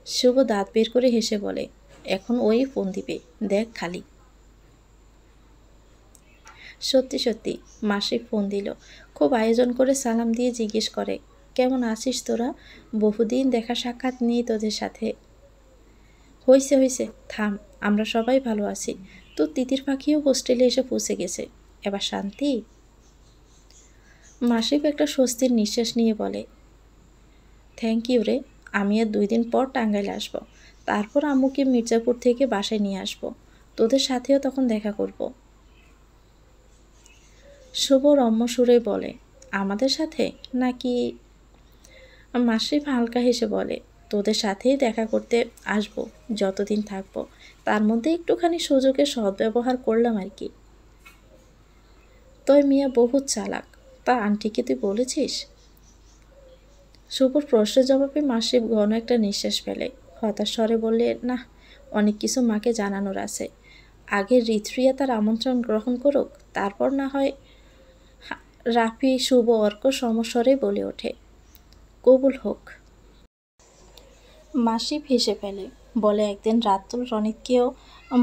শুভ দাঁত বের করে হেসে বলে, এখন ওই ফোন দিবে, দেখ খালি। সত্যি সত্যি মাসিক ফোন দিল। খুব আয়োজন করে সালাম দিয়ে জিজ্ঞেস করে, কেমন আছিস তোরা? বহুদিন দেখা সাক্ষাৎ নেই তোদের সাথে। হইছে থাম, আমরা সবাই ভালো আছি। তোর তিতির পাখিও হোস্টেলে এসে পৌঁছে গেছে, এবার শান্তি। মাসিক একটা স্বস্তির নিঃশ্বাস নিয়ে বলে, থ্যাংক ইউ রে, আমি আর 2 দিন পর টাঙ্গাইলে আসবো। তারপর আম্মুকে মির্জাপুর থেকে বাসায় নিয়ে আসবো, তোদের সাথেও তখন দেখা করব। শুভ রম্য সুরে বলে, আমাদের সাথে নাকি? মাসিফ হালকা হেসে বলে, তোদের সাথেই দেখা করতে আসবো যতদিন থাকবো, তার মধ্যে একটুখানি সুযোগের সদ্ব্যবহার করলাম আর কি। তোর মিয়া বহুত চালাক, তা আন্টিকে তুই বলেছিস? শুভর প্রশ্নের জবাবে মাসিব ঘন একটা নিঃশ্বাস ফেলে, হতাশ স্বরে বললে, না, অনেক কিছু মাকে জানানোর আছে। আগে ঋত্রিয়া তার আমন্ত্রণ গ্রহণ করুক, তারপর না হয়। রাফি শুভ অর্ক সমস্বরে বলে ওঠে, কবুল হোক। মাসিব হেসে ফেলে, বলে, একদিন রাতুল রনিতকেও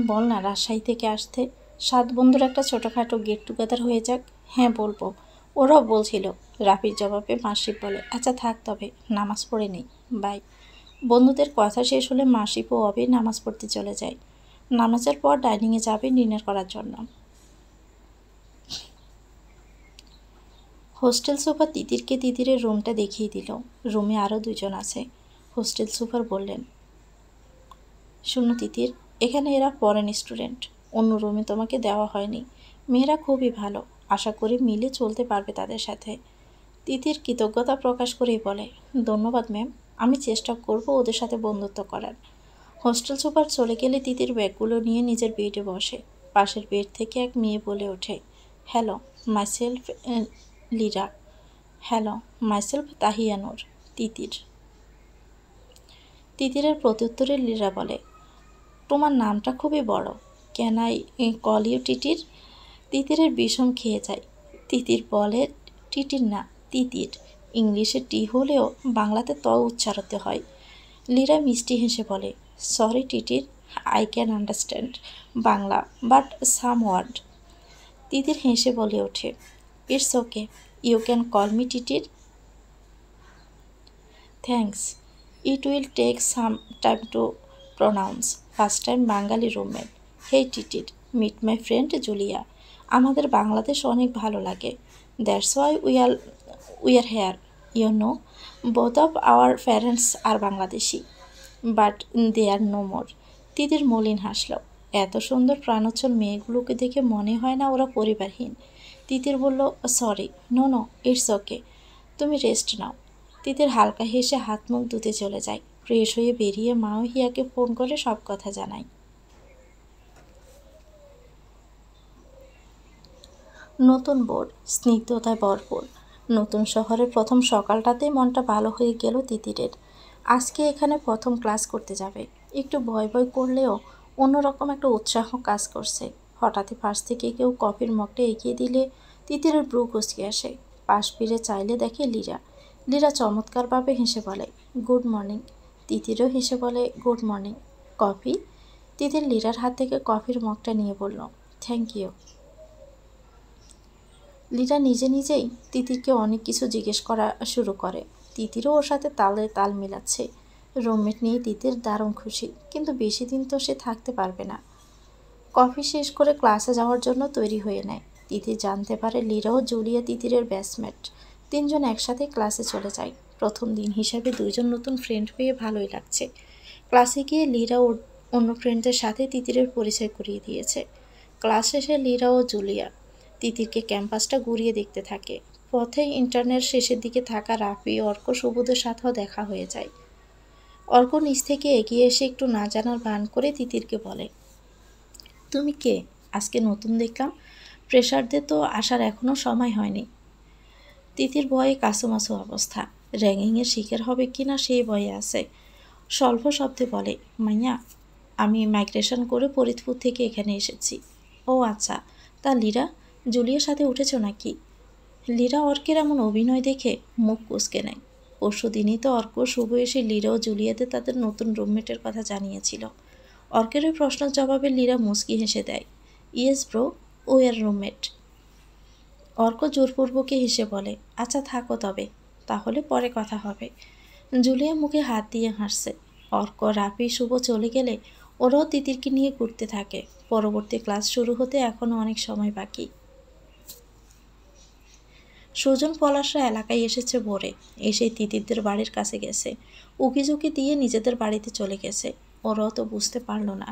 বল না রাজশাহী থেকে আসতে, 7 বন্ধুর একটা ছোটোখাটো গেট টুগেদার হয়ে যাক। হ্যাঁ বলবো, ওরাও বলছিল। রাফির জবাবে মাসিব বলে, আচ্ছা থাক, তবে নামাজ পড়ে নেই, বাই। বন্ধুদের কথা শেষ হলে মাসিব ও অবি নামাজ পড়তে চলে যায়। নামাজের পর ডাইনিংয়ে যাবে ডিনার করার জন্য। হোস্টেল সুপার তিতিরকে তিতিরের রুমটা দেখিয়ে দিল। রুমে আরও 2 জন আছে। হোস্টেল সুপার বললেন, শোনো তিতির, এখানে এরা ফরেন স্টুডেন্ট, অন্য রুমে তোমাকে দেওয়া হয়নি। মেয়েরা খুবই ভালো, আশা করি মিলে চলতে পারবে তাদের সাথে। তিতির কৃতজ্ঞতা প্রকাশ করেই বলে, ধন্যবাদ ম্যাম, আমি চেষ্টা করব ওদের সাথে বন্ধুত্ব করার। হোস্টেল সুপার চলে গেলে তিতির ব্যাগগুলো নিয়ে নিজের বেডে বসে। পাশের বেড থেকে এক মেয়ে বলে ওঠে, hello, myself Lira. Hello, myself Tahianur. Titir. তিতিরের প্রত্যুত্তরে লিরা বলে, তোমার নামটা খুবই বড়, can I call you Titir? তিতিরের বিষম খেয়ে যায়। তিতির বলে, টিটির না, তিতির। ইংলিশে টি হলেও বাংলাতে ত উচ্চারিত হয়। লিরা মিষ্টি হেসে বলে, sorry Titir, I can understand Bangla, but some word. Titir হেসে বলে ওঠে, it's okay, you can call me Titir. Thanks, it will take some time to pronounce. First time Bangali roommate. Hey Titir, meet my friend Julia. আমাদের বাংলাদেশ অনেক ভালো লাগে, that's why we are here. You know, both of our parents are Bangladeshi, but they are no more. Titir মলিন হাসল। এত সুন্দর প্রাণোচ্ছল মেয়েগুলোকে দেখে মনে হয় না ওরা পরিবারহীন। তিতির বলল, sorry, no no, it's okay, তুমি রেস্ট নাও। তিতির হালকা হেসে হাত মুখ ধুতে চলে যায়। ফ্রেশ হয়ে বেরিয়ে মা ও হিয়াকে ফোন করে সব কথা জানায়। নতুন বোর্ড, স্নিগ্ধতায় ভরপুর। নতুন শহরের প্রথম সকালটাতেই মনটা ভালো হয়ে গেল তিতিরের। আজকে এখানে প্রথম ক্লাস করতে যাবে। একটু ভয় ভয় করলেও অন্যরকম একটা উৎসাহ কাজ করছে। হঠাৎই পাশ থেকে কেউ কফির মগটা এগিয়ে দিলে তিতিরের ব্রু কুঁচকে আসে। পাশ ফিরে চাইলে দেখে লিরা। লিরা চমৎকারভাবে হেসে বলে, গুড মর্নিং। তিতিরও হেসে বলে, গুড মর্নিং। কফি? তিতির লিরার হাত থেকে কফির মগটা নিয়ে বলল, থ্যাংক ইউ। লিরা নিজে নিজেই তিতিরকে অনেক কিছু জিজ্ঞেস করা শুরু করে। তিতিরও ওর সাথে তালে তাল মিলাচ্ছে। রুমমেট নিয়ে তিতির দারুণ খুশি, কিন্তু বেশি দিন তো সে থাকতে পারবে না। কফি শেষ করে ক্লাসে যাওয়ার জন্য তৈরি হয়ে নেয়। তিতির জানতে পারে লিরা ও জুলিয়া তিতিরের ব্যাচমেট। 3 জন একসাথে ক্লাসে চলে যায়। প্রথম দিন হিসাবে 2 জন নতুন ফ্রেন্ড পেয়ে ভালোই লাগছে। ক্লাসে গিয়ে লিরা ও অন্য ফ্রেন্ডদের সাথে তিতিরের পরিচয় করিয়ে দিয়েছে। ক্লাস শেষে লিরা ও জুলিয়া তিতিরকে ক্যাম্পাসটা ঘুরিয়ে দেখতে থাকে। পথে ইন্টারনেট শেষের দিকে থাকা রাফি, অর্ক, সুবোধের সাথেও দেখা হয়ে যায়। অর্ক নিচ থেকে এগিয়ে এসে একটু না জানার ভান করে তিতিরকে বলে, তুমি কে? আজকে নতুন দেখলাম, ফ্রেশারদের তো আসার এখনও সময় হয়নি। তিতির ভয়ে কাসুমাসু অবস্থা, র্যাগিংয়ের শিকার হবে কিনা সেই ভয়ে আছে। স্বল্প শব্দে বলে, মাইয়া, আমি মাইগ্রেশন করে ফরিদপুর থেকে এখানে এসেছি। ও আচ্ছা, তা লিরা, জুলিয়ার সাথে উঠেছ নাকি? লিরা অর্কের এমন অভিনয় দেখে মুখ কুঁচকে নেয়। পরশু দিনই তো অর্ক শুভ এসে লিরা ও জুলিয়াতে তাদের নতুন রুমমেটের কথা জানিয়েছিল। অর্কের ওই প্রশ্নের জবাবে লিরা মুচকি হেসে দেয়, ইয়েস ব্রো, ও এর রুমমেট। অর্ক জোরপূর্বকে হেসে বলে, আচ্ছা থাকো তবে, তাহলে পরে কথা হবে। জুলিয়া মুখে হাত দিয়ে হাসছে। অর্ক, রাফি, শুভ চলে গেলে ওরাও তিতিরকে নিয়ে ঘুরতে থাকে। পরবর্তী ক্লাস শুরু হতে এখনও অনেক সময় বাকি। সুজন পলাশরা এলাকায় এসেছে ভোরে, এসেই তিতিরদের বাড়ির কাছে গেছে। উকিঝুঁকি দিয়ে নিজেদের বাড়িতে চলে গেছে। ওরাও তো বুঝতে পারল না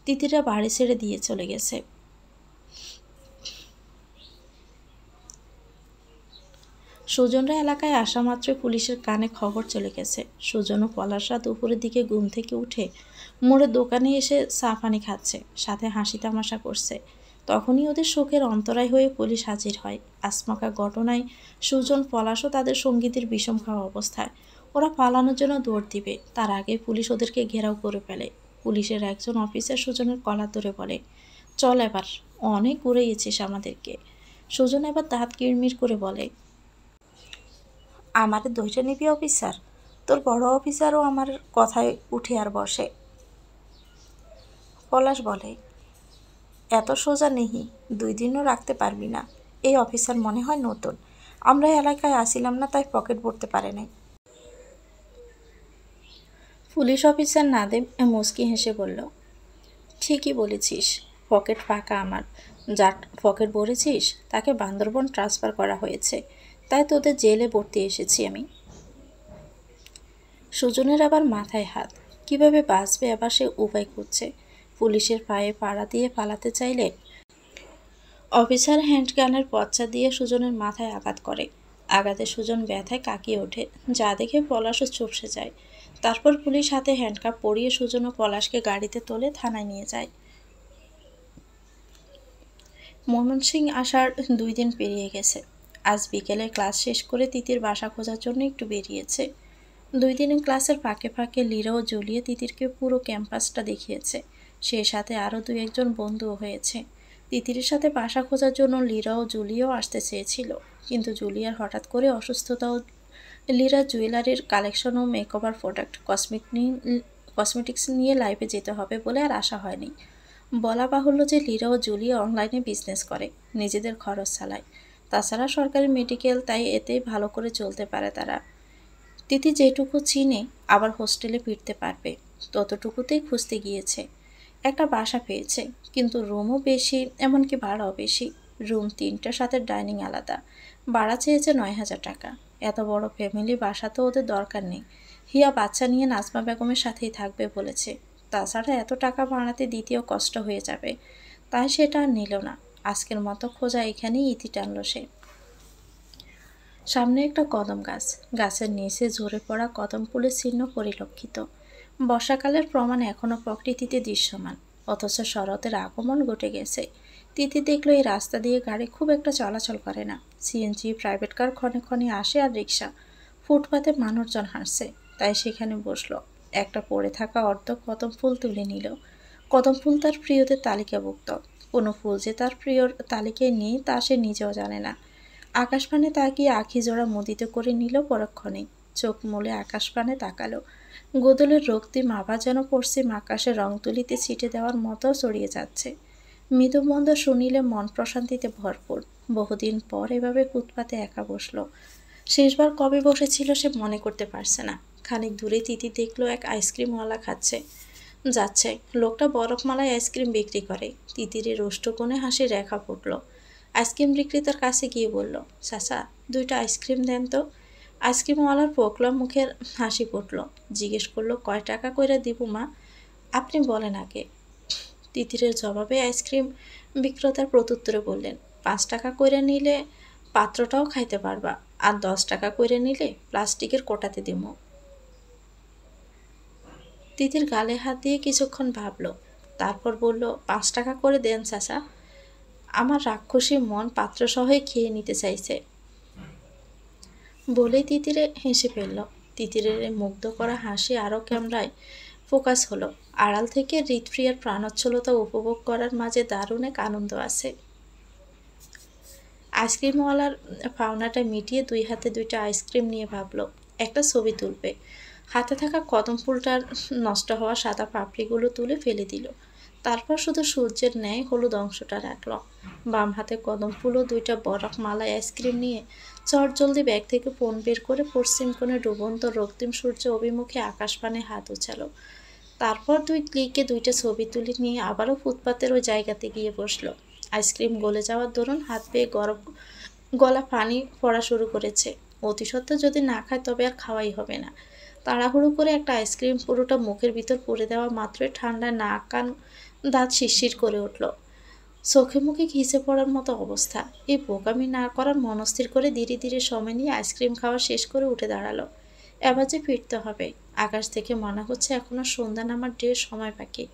তিতিরা বাড়ি ছেড়ে দিয়ে চলে গেছে। সুজনরা এলাকায় আসা মাত্রই পুলিশের কানে খবর চলে গেছে। সুজন ও পলাশরা দুপুরের দিকে ঘুম থেকে উঠে মোড়ের দোকানে এসে চা পানি খাচ্ছে, সাথে হাসি তামাশা করছে। তখনই ওদের শোকের অন্তরায় হয়ে পুলিশ হাজির হয়। আচমকা ঘটনায় সুজন, পলাশও তাদের সঙ্গীদের বিষম খাওয়া অবস্থায়। ওরা পালানোর জন্য দৌড় দিবে, তার আগে পুলিশ ওদেরকে ঘেরাও করে ফেলে। পুলিশের একজন অফিসার সুজনের কলার ধরে বলে, চল এবার, অনেক ঘুরেইছিস আমাদেরকে। সুজন এবার দাঁত কিড়মির করে বলে, আমার ধৈর্য নিবি অফিসার? তোর বড় অফিসারও আমার কথায় উঠে আর বসে। পলাশ বলে, এত সোজা নেহি, 2 দিনও রাখতে পারবি না। এই অফিসার মনে হয় নতুন, আমরা এলাকায় আসিলাম না, তাই পকেট ভরতে পারে নাই। পুলিশ অফিসার নাদিম মুচকি হেসে বলল, ঠিকই বলেছিস, পকেট ফাঁকা আমার। যার পকেট ভরেছিস তাকে বান্দরবন ট্রান্সফার করা হয়েছে, তাই তোদের জেলে ভর্তি এসেছি আমি। সুজনের আবার মাথায় হাত, কিভাবে বাঁচবে আবার সে উপায় খুঁজছে। পুলিশের পায়ে পাড়া দিয়ে পালাতে চাইলে অফিসার হ্যান্ডগানের পচ্চা দিয়ে সুজনের মাথায় আঘাত করে। আঘাতে সুজন ব্যথায় কাঁকিয়ে ওঠে, যা দেখে পলাশও চুপসে যায়। তারপর পুলিশ হাতে হ্যান্ডকাপ পরিয়ে সুজন ও পলাশকে গাড়িতে তোলে থানায় নিয়ে যায়। ময়মনসিংহ আসার 2 দিন পেরিয়ে গেছে। আজ বিকেলে ক্লাস শেষ করে তিতির বাসা খোঁজার জন্য একটু বেরিয়েছে। 2 দিনের ক্লাসের ফাঁকে ফাঁকে লীরা ও জুলিয়া তিতিরকে পুরো ক্যাম্পাসটা দেখিয়েছে। সে সাথে আরও 2-1 জন বন্ধুও হয়েছে। তিতিরের সাথে বাসা খোঁজার জন্য লীরা ও জুলিয়াও আসতে চেয়েছিল, কিন্তু জুলিয়ার হঠাৎ করে অসুস্থতা ও লীরা জুয়েলারির কালেকশন ও মেকওভার প্রোডাক্ট কসমেটিক্স নিয়ে লাইভে যেতে হবে বলে আর আসা হয়নি। বলা বাহুল্য যে লীরা ও জুলিয়া অনলাইনে বিজনেস করে, নিজেদের খরচ চালায়। তাছাড়া সরকারি মেডিকেল, তাই এতেই ভালো করে চলতে পারে তারা। তিথি যেটুকু চিনে আবার হোস্টেলে ফিরতে পারবে, ততটুকুতেই খুঁজতে গিয়েছে। একটা বাসা পেয়েছে, কিন্তু রুমও বেশি, এমনকি ভাড়াও বেশি। রুম 3টার সাথে ডাইনিং আলাদা। ভাড়া চেয়েছে 9,000 টাকা। এত বড় ফ্যামিলি বাসা তো ওদের দরকার নেই। হিয়া বাচ্চা নিয়ে নাজমা বেগমের সাথেই থাকবে বলেছে। তাছাড়া এত টাকা ভাড়াতে দ্বিতীয় কষ্ট হয়ে যাবে, তাই সেটা আর নিল না। আজকের মতো খোঁজা এখানেই ইতি টানল সে। সামনে একটা কদম গাছ, গাছের নিচে ঝরে পড়া কদম ফুলের চিহ্ন পরিলক্ষিত। বর্ষাকালের প্রমাণ এখনো প্রকৃতিতে দৃশ্যমান, অথচ শরতের আগমন ঘটে গেছে। তিথি দেখলো এই রাস্তা দিয়ে গাড়ি খুব একটা চলাচল করে না। সিএনজি, প্রাইভেট কার ক্ষণে ক্ষণে আসে, আর রিক্সা। ফুটপাতে মানুষজন হাঁটছে, তাই সেখানে বসলো। একটা পড়ে থাকা অর্ধ কদম ফুল তুলে নিল। কদম ফুল তার প্রিয়দের তালিকাভুক্ত। কোনো ফুল যে তার প্রিয়র তালিকায় নেই তা সে নিজেও জানে না। আকাশপানে তাকিয়ে আখি জোড়া মুদিত করে নিল পরক্ষণে। চোখ মুলে আকাশপানে তাকালো। গোদলের রক্তিম আভা যেন পশ্চিম আকাশে রং তুলিতে ছিটে দেওয়ার মতো ছড়িয়ে যাচ্ছে। মৃদুমন্দ শুনিলে মন প্রশান্তিতে ভরপুর। বহুদিন পর এভাবে ফুটপাতে একা বসলো। শেষবার কবে বসেছিল সে মনে করতে পারছে না। খানিক দূরে তিতি দেখলো এক আইসক্রিমওয়ালা যাচ্ছে। লোকটা বরফমালায় আইসক্রিম বিক্রি করে। তিতিরের রোষ্টকোণে হাসির রেখা ফুটল। আইসক্রিম বিক্রেতার কাছে গিয়ে বলল, চাচা, 2টা আইসক্রিম দেন তো। আইসক্রিমওয়ালার পোকলা মুখের হাসি ফুটল। জিজ্ঞেস করলো, কয় টাকা কইরা দিব মা? আপনি বলেন আগে। তিতিরের জবাবে আইসক্রিম বিক্রেতার প্রত্যুত্তরে বললেন, 5 টাকা কইরা নিলে পাত্রটাও খাইতে পারবা, আর 10 টাকা কইরা নিলে প্লাস্টিকের কোটাতে দিব। তিতির গালে হাত দিয়ে কিছুক্ষণ ভাবল, তারপর বলল, 5 টাকা করে দেন চাচা। আমার রাক্ষসী মন পাত্রসহই খেয়ে নিতে চাইছে। বলেই তিতিরে হেসে ফেলল। তিতিরের মুগ্ধ করা হাসি আরও ক্যামেরায় ফোকাস হলো। আড়াল থেকে হৃদপ্রিয়ার প্রাণোচ্ছলতা উপভোগ করার মাঝে দারুণ এক আনন্দ আছে। আইসক্রিমওয়ালার পাওনাটা মিটিয়ে 2 হাতে 2টা আইসক্রিম নিয়ে ভাবল একটা ছবি তুলবে। হাতে থাকা কদম ফুলটার নষ্ট হওয়া সাদা পাপড়িগুলো তুলে ফেলে দিল। তারপর শুধু সূর্যের ন্যায় হলুদ অংশটা রাখল। বাম হাতে কদম ফুল ও 2টা বরফ মালাই আইসক্রিম নিয়ে চটজলদি ব্যাগ থেকে ফোন বের করে পশ্চিম কোণে ডুবন্ত রক্তিম সূর্য অভিমুখে আকাশপানে হাত উছালো। তারপর 2 ক্লিকে 2টা ছবি তুলে নিয়ে আবারও ফুটপাতের ওই জায়গাতে গিয়ে বসলো। আইসক্রিম গলে যাওয়ার দরুন হাত পেয়ে গলা পানি পড়া শুরু করেছে। অতিসত্ত্বর যদি না খায় তবে আর খাওয়াই হবে না। তাড়াহুড়ো করে একটা আইসক্রিম পুরোটা মুখের ভিতর পুরে দেওয়া মাত্রই ঠান্ডায় নাক কান দাঁত শিরশির করে উঠল। চোখে মুখে ঘিসে পড়ার মতো অবস্থা। এই বোকামি না করার মনস্থির করে ধীরে ধীরে সময় নিয়ে আইসক্রিম খাওয়া শেষ করে উঠে দাঁড়ালো। এবার যে ফিরতে হবে। আকাশ থেকে মনে হচ্ছে এখনো সন্ধ্যা নামার ঢের সময় বাকি,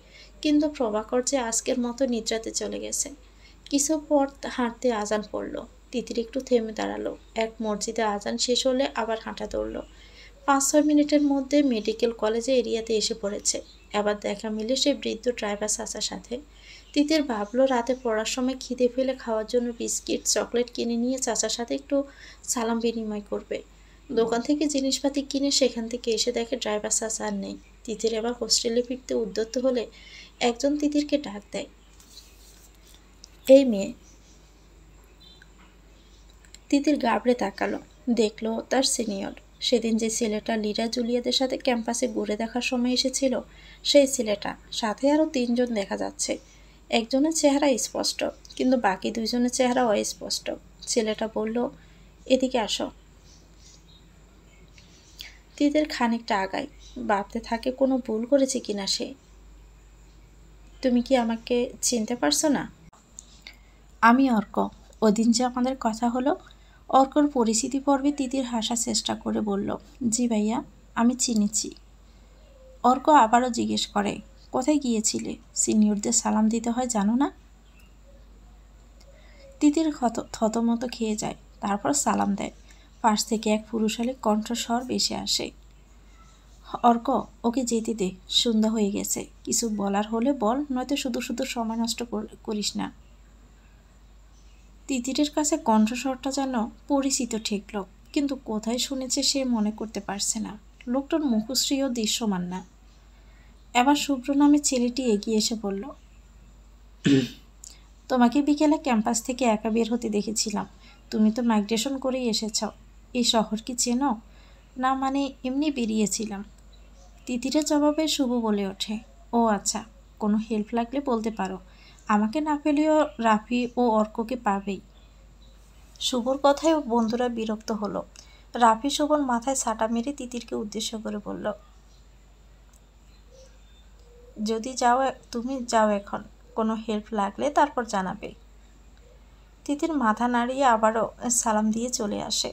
কিন্তু প্রভাকর যে আজকের মতো নিদ্রাতে চলে গেছে। কিছু পর হাঁটতে আজান পড়ল। তিতির একটু থেমে দাঁড়ালো। এক মসজিদে আজান শেষ হলে আবার হাঁটা ধরল। 5-6 মিনিটের মধ্যে মেডিকেল কলেজে এরিয়াতে এসে পড়েছে। এবার দেখা মিলে সে বৃদ্ধ ড্রাইভার চাচার সাথে। তিতির ভাবলো রাতে পড়ার সময় খিদে ফেলে খাওয়ার জন্য বিস্কিট চকলেট কিনে নিয়ে চাচার সাথে একটু সালাম বিনিময় করবে। দোকান থেকে জিনিসপাতি কিনে সেখান থেকে এসে দেখে ড্রাইভার চাচা আর নেই। তিতির এবার হোস্টেলে ফিরতে উদ্যত হলে একজন তিতিরকে ডাক দেয়। এই মেয়ে। তিতির গাবড়ে তাকালো। দেখলো তার সিনিয়র। সেদিন যে ছেলেটা লীরা জুলিয়াদের সাথে ক্যাম্পাসে ঘুরে দেখার সময় এসেছিল, সেই ছেলেটা। সাথে আরও 3জন দেখা যাচ্ছে। একজনের চেহারা স্পষ্ট, কিন্তু বাকি 2জনের চেহারা অস্পষ্ট। ছেলেটা বলল, এদিকে আসো। তিতির খানিকটা আগায়। ভাবতে থাকে কোনো ভুল করেছে কিনা সে। তুমি কি আমাকে চিনতে পারছো না? আমি অর্ক। ওদিন যে আমাদের কথা হলো। অর্কর পরিচিতি পর্বে তিতির হাসার চেষ্টা করে বলল, জি ভাইয়া, আমি চিনেছি। অর্ক আবারও জিজ্ঞেস করে, কোথায় গিয়েছিলে? সিনিয়রদের সালাম দিতে হয় জানো না? তিতির থতমত খেয়ে যায়, তারপর সালাম দেয়। পাশ থেকে এক পুরুষালী কণ্ঠস্বর ভেসে আসে, অর্ক, ওকে যেতে দে, সন্ধ্যা হয়ে গেছে। কিছু বলার হলে বল, নয়তো শুধু শুধু সময় নষ্ট করিস না। তিতিরের কাছে কণ্ঠস্বরটা যেন পরিচিত ঠেকল, কিন্তু কোথায় শুনেছে সে মনে করতে পারছে না। লোকটার মুখশ্রীও দৃশ্যমান না। এবার শুভ্র নামে ছেলেটি এগিয়ে এসে বলল, তোমাকে বিকেলে ক্যাম্পাস থেকে একা বের হতে দেখেছিলাম। তুমি তো মাইগ্রেশন করেই এসেছ। এই শহর কি চেনো? না মানে এমনি বেরিয়েছিলাম। তিতিরের জবাবে শুভ বলে ওঠে, ও আচ্ছা, কোনো হেল্প লাগলে বলতে পারো। আমাকে না পেলেও রাফি ও অর্ককে পাবেই। শুভর কথায় বন্ধুরা বিরক্ত হলো। রাফি শুভর মাথায় ছাটা মেরে তিতিরকে উদ্দেশ্য করে বলল, যদি যাও তুমি যাও, এখন কোনো হেল্প লাগলে তারপর জানাবে। তিতির মাথা নাড়িয়ে আবারও সালাম দিয়ে চলে আসে।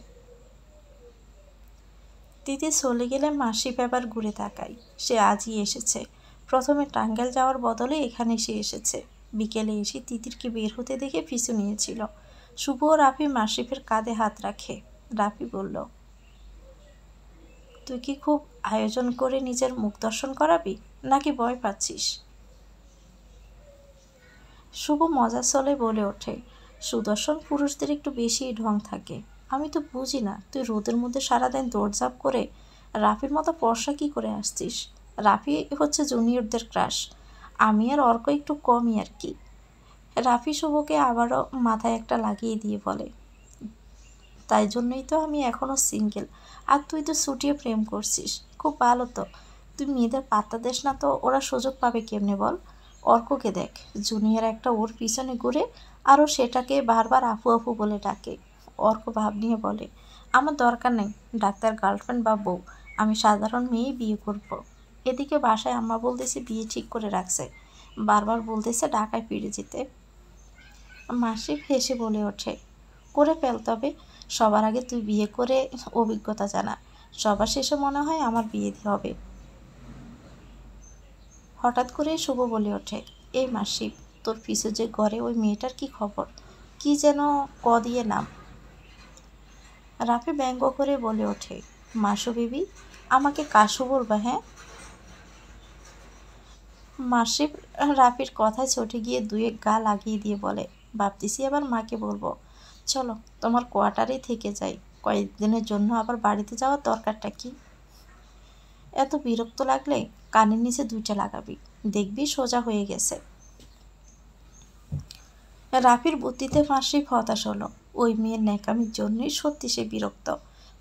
তিতির চলে গেলে মাসি ব্যাপার ঘুরে তাকাই। সে আজই এসেছে। প্রথমে টাঙ্গাইল যাওয়ার বদলে এখানে সে এসেছে। বিকেলে এসে তিতিরকে বের হতে দেখে পিছু নিয়েছিল। শুভ ও রাফি মাসিফের কাঁধে হাত রাখে। রাফি বলল, তুই কি খুব আয়োজন করে নিজের মুখ দর্শন করাবি, নাকি ভয় পাচ্ছিস? শুভ মজার ছলে বলে ওঠে, সুদর্শন পুরুষদের একটু বেশি ঢং থাকে। আমি তো বুঝি না তুই রোদের মধ্যে সারাদিন দৌড়ঝাঁপ করে রাফির মতো ফর্সা কী করে আসছিস। রাফি হচ্ছে জুনিয়রদের ক্রাশ। আমি আর অর্ক একটু কমই আর কি। রাফি শুভকে আবারও মাথায় একটা লাগিয়ে দিয়ে বলে, তাই জন্যই তো আমি এখনও সিঙ্গেল। আর তুই তো ছুটিয়ে প্রেম করছিস, খুব ভালো তো। তুই মেয়েদের পাত্তা দেস না তো ওরা সুযোগ পাবে কেমনে বল? অর্ককে দেখ, জুনিয়র একটা ওর পিছনে ঘুরে, আরও সেটাকে বারবার আপু আপু বলে ডাকে। অর্ক ভাব নিয়ে বলে, আমার দরকার নেই ডাক্তার গার্লফ্রেন্ড বা বউ, আমি সাধারণ মেয়েই বিয়ে করব। এদিকে বাসায় আম্মা বলতেছে বিয়ে ঠিক করে রাখছে, বারবার বলতেছে ঢাকায় ফিরে যেতে। মাসিফ হেসে বলে ওঠে, করে ফেল তবে। সবার আগে তুই বিয়ে করে অভিজ্ঞতা জানা, সবার শেষে মনে হয় আমার বিয়ে হবে। হঠাৎ করে শুভ বলে ওঠে, এই মাসিফ, তোর পিছু যে ঘরে ওই মেয়েটার কি খবর? কি যেন ক দিয়ে নাম। রাফি ব্যঙ্গ করে বলে ওঠে, মাসু বিবি, আমাকে কাশু বলবা? হ্যাঁ। মাসিফ রাফির কথায় ছুটে গিয়ে 2-1 গা লাগিয়ে দিয়ে বলে, ভাবতেছি আবার মাকে বলবো। চলো তোমার কোয়ার্টারেই থেকে যাই কয়েকদিনের জন্য, আবার বাড়িতে যাওয়ার দরকারটা কি? এত বিরক্ত লাগলে কানের নিচে 2টা লাগাবি, দেখবি সোজা হয়ে গেছে। রাফির বুদ্ধিতে মাসিফ হতাশ হলো। ওই মেয়ের ন্যাকামির জন্যই সত্যি সে বিরক্ত।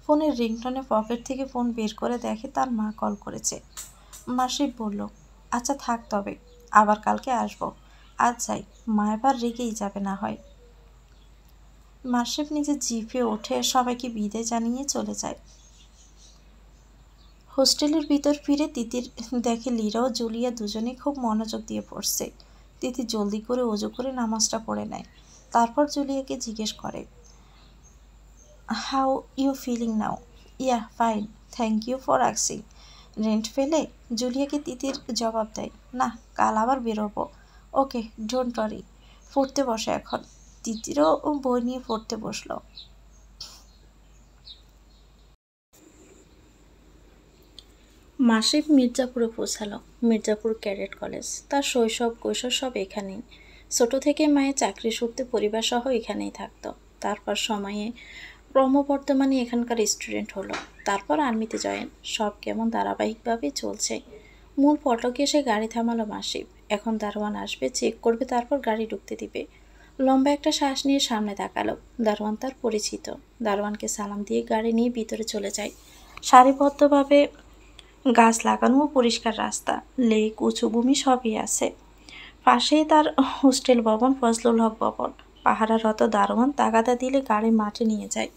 ফোনের রিংটনে পকেট থেকে ফোন বের করে দেখে তার মা কল করেছে। মাসিফ বলল, আচ্ছা থাক তবে, আবার কালকে আসবো। আজ যাই, মা এবার রেগেই যাবে না হয়। মাসিফ নিজে জিপে ওঠে সবাইকে বিদায় জানিয়ে চলে যায়। হোস্টেলের ভিতর ফিরে তিতির দেখে লীরা ও জুলিয়া দুজনেই খুব মনোযোগ দিয়ে পড়ছে। তিতির জলদি করে অজু করে নামাজটা পড়ে নেয়। তারপর জুলিয়াকে জিজ্ঞেস করে, how you feeling now? Yeah fine, thank you for আক্সিং। রেন্ট ফেলে জুলিয়াকে তিতির জবাব দেয়, না, কাল আবার বেরোবো। Okay, don't worry. পড়তে বসে এখন। তিতিরও বই নিয়ে পড়তে বসলো। মাসিফ মির্জাপুরে পৌঁছালো। Mirzapur cadet college. তার শৈশব কৈশোর সব এখানেই। ছোট থেকে মায়ের চাকরি সূত্রে পরিবার সহ এখানেই থাকতো। তারপর সময়ে ক্রমবর্ধমানে এখানকার স্টুডেন্ট হলো। তারপর আর্মিতে জয়েন। সব কেমন ধারাবাহিকভাবে চলছে। মূল ফটকে এসে গাড়ি থামালো মাসিফ। এখন দারোয়ান আসবে, চেক করবে, তারপর গাড়ি ঢুকতে দিবে। লম্বা একটা শ্বাস নিয়ে সামনে তাকালো। দারোয়ান তার পরিচিত। দারোয়ানকে সালাম দিয়ে গাড়ি নিয়ে ভিতরে চলে যায়। সারিবদ্ধভাবে গাছ লাগানো ও পরিষ্কার রাস্তা, লেক, উঁচু ভূমি সবই আছে। পাশেই তার হোস্টেল ভবন, ফজলুল হক ভবন। পাহারারত দারোয়ান তাগাদা দিলে গাড়ি মাঠে নিয়ে যায়।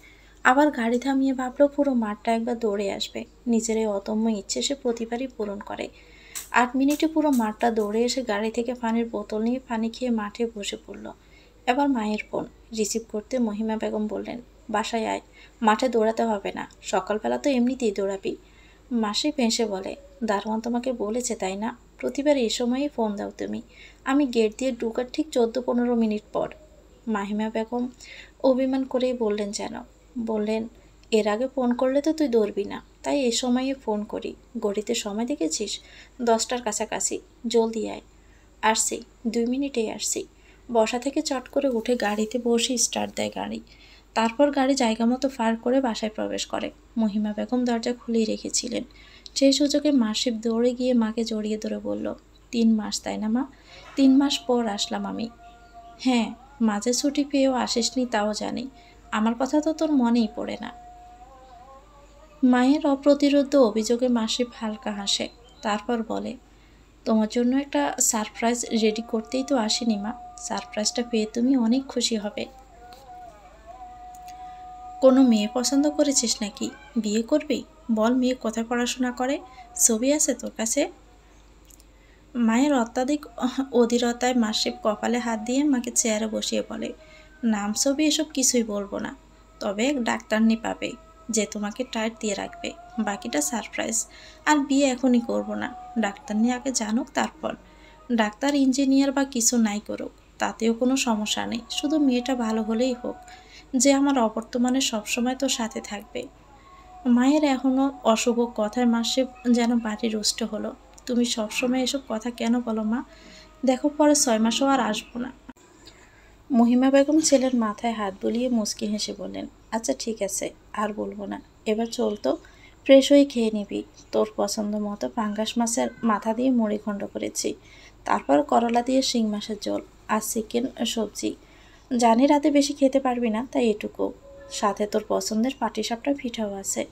আবার গাড়ি থামিয়ে ভাবলো পুরো মাঠটা একবার দৌড়ে আসবে। নিজের এই অদম্য ইচ্ছে সে প্রতিবারই পূরণ করে। 8 মিনিটে পুরো মাঠটা দৌড়ে এসে গাড়ি থেকে পানির বোতল নিয়ে পানি খেয়ে মাঠে বসে পড়ল। এবার মায়ের ফোন রিসিভ করতে মহিমা বেগম বললেন, বাসায় আয়, মাঠে দৌড়াতে হবে না, সকালবেলা তো এমনিতেই দৌড়াবি। মাসিফ হেসে বলে, দারোয়ান তোমাকে বলেছে তাই না, প্রতিবার এই সময়েই ফোন দাও তুমি। আমি গেট দিয়ে ঢুকার ঠিক 14-15 মিনিট পর। মাহিমা বেগম অভিমান করেই বললেন যেন। বললেন, এর আগে ফোন করলে তো তুই দৌড়বি না, তাই এই সময়ে ফোন করি। ঘড়িতে সময় দেখেছিস? 10টার কাছাকাছি। জলদি আয়। আসছি, 2 মিনিটেই আসছি। বসা থেকে চট করে উঠে গাড়িতে বসে স্টার্ট দেয় গাড়ি। তারপর গাড়ি জায়গা মতো পার করে বাসায় প্রবেশ করে। মহিমা বেগম দরজা খুলেই রেখেছিলেন। সেই সুযোগে মাসিফ দৌড়ে গিয়ে মাকে জড়িয়ে ধরে বলল, 3 মাস তাই না মা? 3 মাস পর আসলাম আমি। হ্যাঁ, মাঝে ছুটি পেয়েও আসিসনি তাও জানি। আমার কথা তো তোর মনেই পড়ে না। মায়ের অপ্রতিরোধ অভিযোগে মাসিফ হালকা হাসে। তারপর বলে, তোমার জন্য একটা সারপ্রাইজ রেডি করতেই তো আসিনি মা। সারপ্রাইজটা পেয়ে তুমি অনেক খুশি হবে। কোনো মেয়ে পছন্দ করেছিস নাকি? বিয়ে করবি? বল, মেয়ে কোথায় পড়াশোনা করে? ছবি আছে তোর কাছে? মায়ের অত্যাধিক অধীরতায় মাসিফ কপালে হাত দিয়ে মাকে চেয়ারে বসিয়ে বলে, নাম ছবি এসব কিছুই বলবো না, তবে ডাক্তারনি পাবে যে তোমাকে টাইট দিয়ে রাখবে। বাকিটা সারপ্রাইজ। আর বিয়ে এখনই করব না, ডাক্তারনি আগে জানুক তারপর। ডাক্তার, ইঞ্জিনিয়ার বা কিছু নাই করুক, তাতেও কোনো সমস্যা নেই, শুধু মেয়েটা ভালো হলেই হোক, যে আমার অবর্তমানে সবসময় তোর সাথে থাকবে। মায়ের এখনও অশুভ কথায় মাসিফ যেন বাড়ি রুষ্ট হলো। তুমি সবসময় এসব কথা কেন বলো মা? দেখো, পরে 6 মাসও আর আসবো না। মহিমা বেগম ছেলের মাথায় হাত বুলিয়ে মুচকি হেসে বললেন, আচ্ছা ঠিক আছে, আর বলবো না। এবার চল তো, ফ্রেশ হয়ে খেয়ে নিবি। তোর পছন্দ মতো পাঙ্গাস মাছের মাথা দিয়ে মুড়ি ঘণ্ট করেছি, তারপর করলা দিয়ে শিং মাছের ঝোল, আর চিকেন সবজি। জানি রাতে বেশি খেতে পারবি না, তাই এটুকু। সাথে তোর পছন্দের পাটিসাপটা পিঠাও আছে।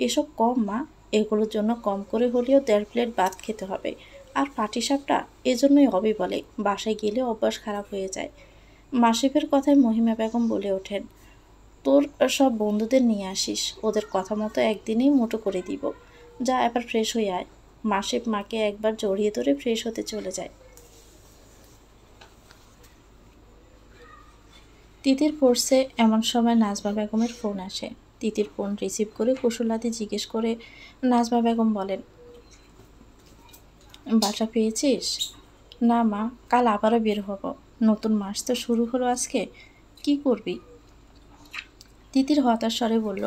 এসব কম মা, এগুলোর জন্য কম করে হলেও 1.5 প্লেট ভাত খেতে হবে। আর পাটিসাপটা এজন্যই হবি বলে, বাসায় গেলে অভ্যাস খারাপ হয়ে যায়। মাসিফের কথায় মহিমা বেগম বলে ওঠেন, তোর সব বন্ধুদের নিয়ে আসিস, ওদের কথা মতো একদিনেই মোটো করে দিব। যা, এবার ফ্রেশ হয়ে আয়। মাসিফ মাকে একবার জড়িয়ে ধরে ফ্রেশ হতে চলে যায়। তিতির পড়ছে এমন সময় নাজমা বেগমের ফোন আসে। তিতির ফোন রিসিভ করে কুশলাদি জিজ্ঞেস করে নাজমা বেগম বলেন, বাসা পেয়েছিস? না মা, কাল আবারও বের হব। নতুন মাস তো শুরু হলো আজকে, কি করবি? তিতির হতাশ স্বরে বলল,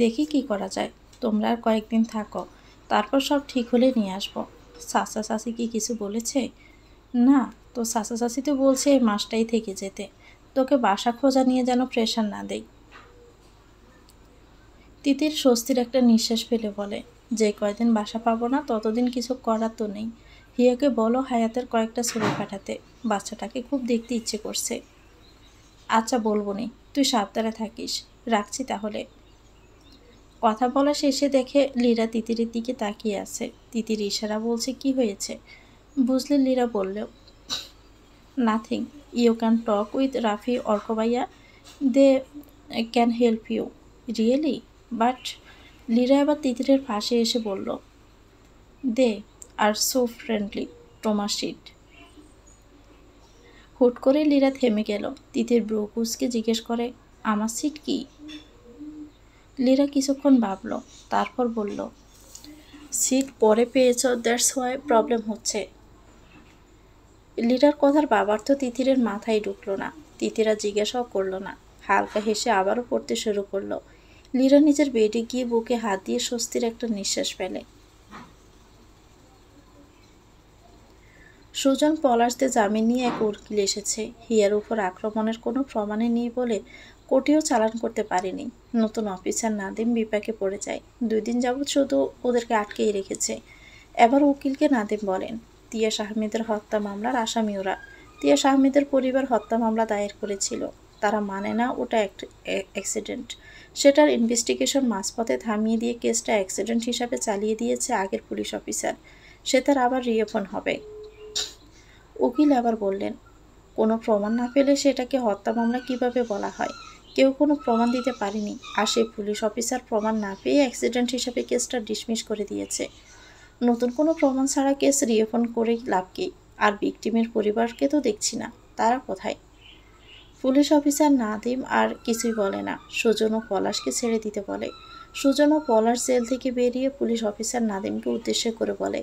দেখি কি করা যায়। তোমরা আর কয়েকদিন থাকো, তারপর সব ঠিক হলে নিয়ে আসবো। চাচা চাচি কি কিছু বলেছে? না, তো চাচা চাচি তো বলছে এই মাসটাই থেকে যেতে, তোকে বাসা খোঁজা নিয়ে যেন প্রেশার না দেই। তিতির স্বস্তির একটা নিঃশ্বাস ফেলে বলে, যে কয়দিন বাসা পাবো না ততদিন কিছু করার তো নেই। হিয়াকে বলো হায়াতের কয়েকটা ছবি পাঠাতে, বাচ্চাটাকে খুব দেখতে ইচ্ছে করছে। আচ্ছা বলবো নি, তুই সাবধানে থাকিস, রাখছি তাহলে। কথা বলা শেষে দেখে লীরা তিতিরের দিকে তাকিয়ে আছে। তিতির ইশারা বলছে কি হয়েছে। বুঝলে লীরা বলল, nothing, you can talk with Rafi অর্কবাইয়া, they can help you. Really? But Lira এবার তিতিরের পাশে এসে বলল, দে আর সো ফ্রেন্ডলি, টোমাশিট। হুট করে লীরা থেমে গেল। তিতির ব্রু কুঁচকে জিজ্ঞেস করে, আমার সিট কি? লীরা কিছুক্ষণ ভাবল, তারপর বলল, সিট পরে পেয়েছ, দ্যাটস ওয়াই প্রবলেম হচ্ছে। লীরার কথার বাবার্থ তিতিরের মাথায় ঢুকলো না। তিতিরা জিজ্ঞাসাও করলো না, হালকা হেসে আবারও পড়তে শুরু করলো। লীরা নিজের বেডে গিয়ে বুকে হাত দিয়ে স্বস্তির একটা নিঃশ্বাস ফেলে। সুজন পলাশদের জামিন নিয়ে এক উকিল এসেছে। হিয়ার উপর আক্রমণের কোনো প্রমাণে নেই বলে কোর্টেও চালান করতে পারেনি। নতুন অফিসার নাদিম বিপাকে পড়ে যায়। 2 দিন যাবৎ শুধু ওদেরকে আটকেই রেখেছে। এবার উকিলকে নাদিম বলেন, তিয়াস আহমেদের হত্যা মামলার আসামি ওরা। তিয়াস আহমেদের পরিবার হত্যা মামলা দায়ের করেছিল। তারা মানে না ওটা অ্যাক্সিডেন্ট। সেটার ইনভেস্টিগেশন মাঝপথে থামিয়ে দিয়ে কেসটা অ্যাক্সিডেন্ট হিসাবে চালিয়ে দিয়েছে আগের পুলিশ অফিসার। সে তার আবার রিওপেন হবে। উকিল আবার বললেন, কোনো প্রমাণ না পেলে সেটাকে হত্যা মামলা কিভাবে বলা হয়? কেউ কোনো প্রমাণ দিতে পারেনি, আর সেই পুলিশ অফিসার প্রমাণ না পেয়ে অ্যাক্সিডেন্ট হিসাবে কেসটা ডিসমিস করে দিয়েছে। নতুন কোনো প্রমাণ ছাড়া কেস রিওপেন করে লাভ কি? আর ভিকটিমের পরিবারকে তো দেখছি না, তারা কোথায়? পুলিশ অফিসার নাদিম আর কিছুই বলে না। সুজন ও পলাশকে ছেড়ে দিতে বলে। সুজন ও পলাশ জেল থেকে বেরিয়ে পুলিশ অফিসার নাদিমকে উদ্দেশ্য করে বলে,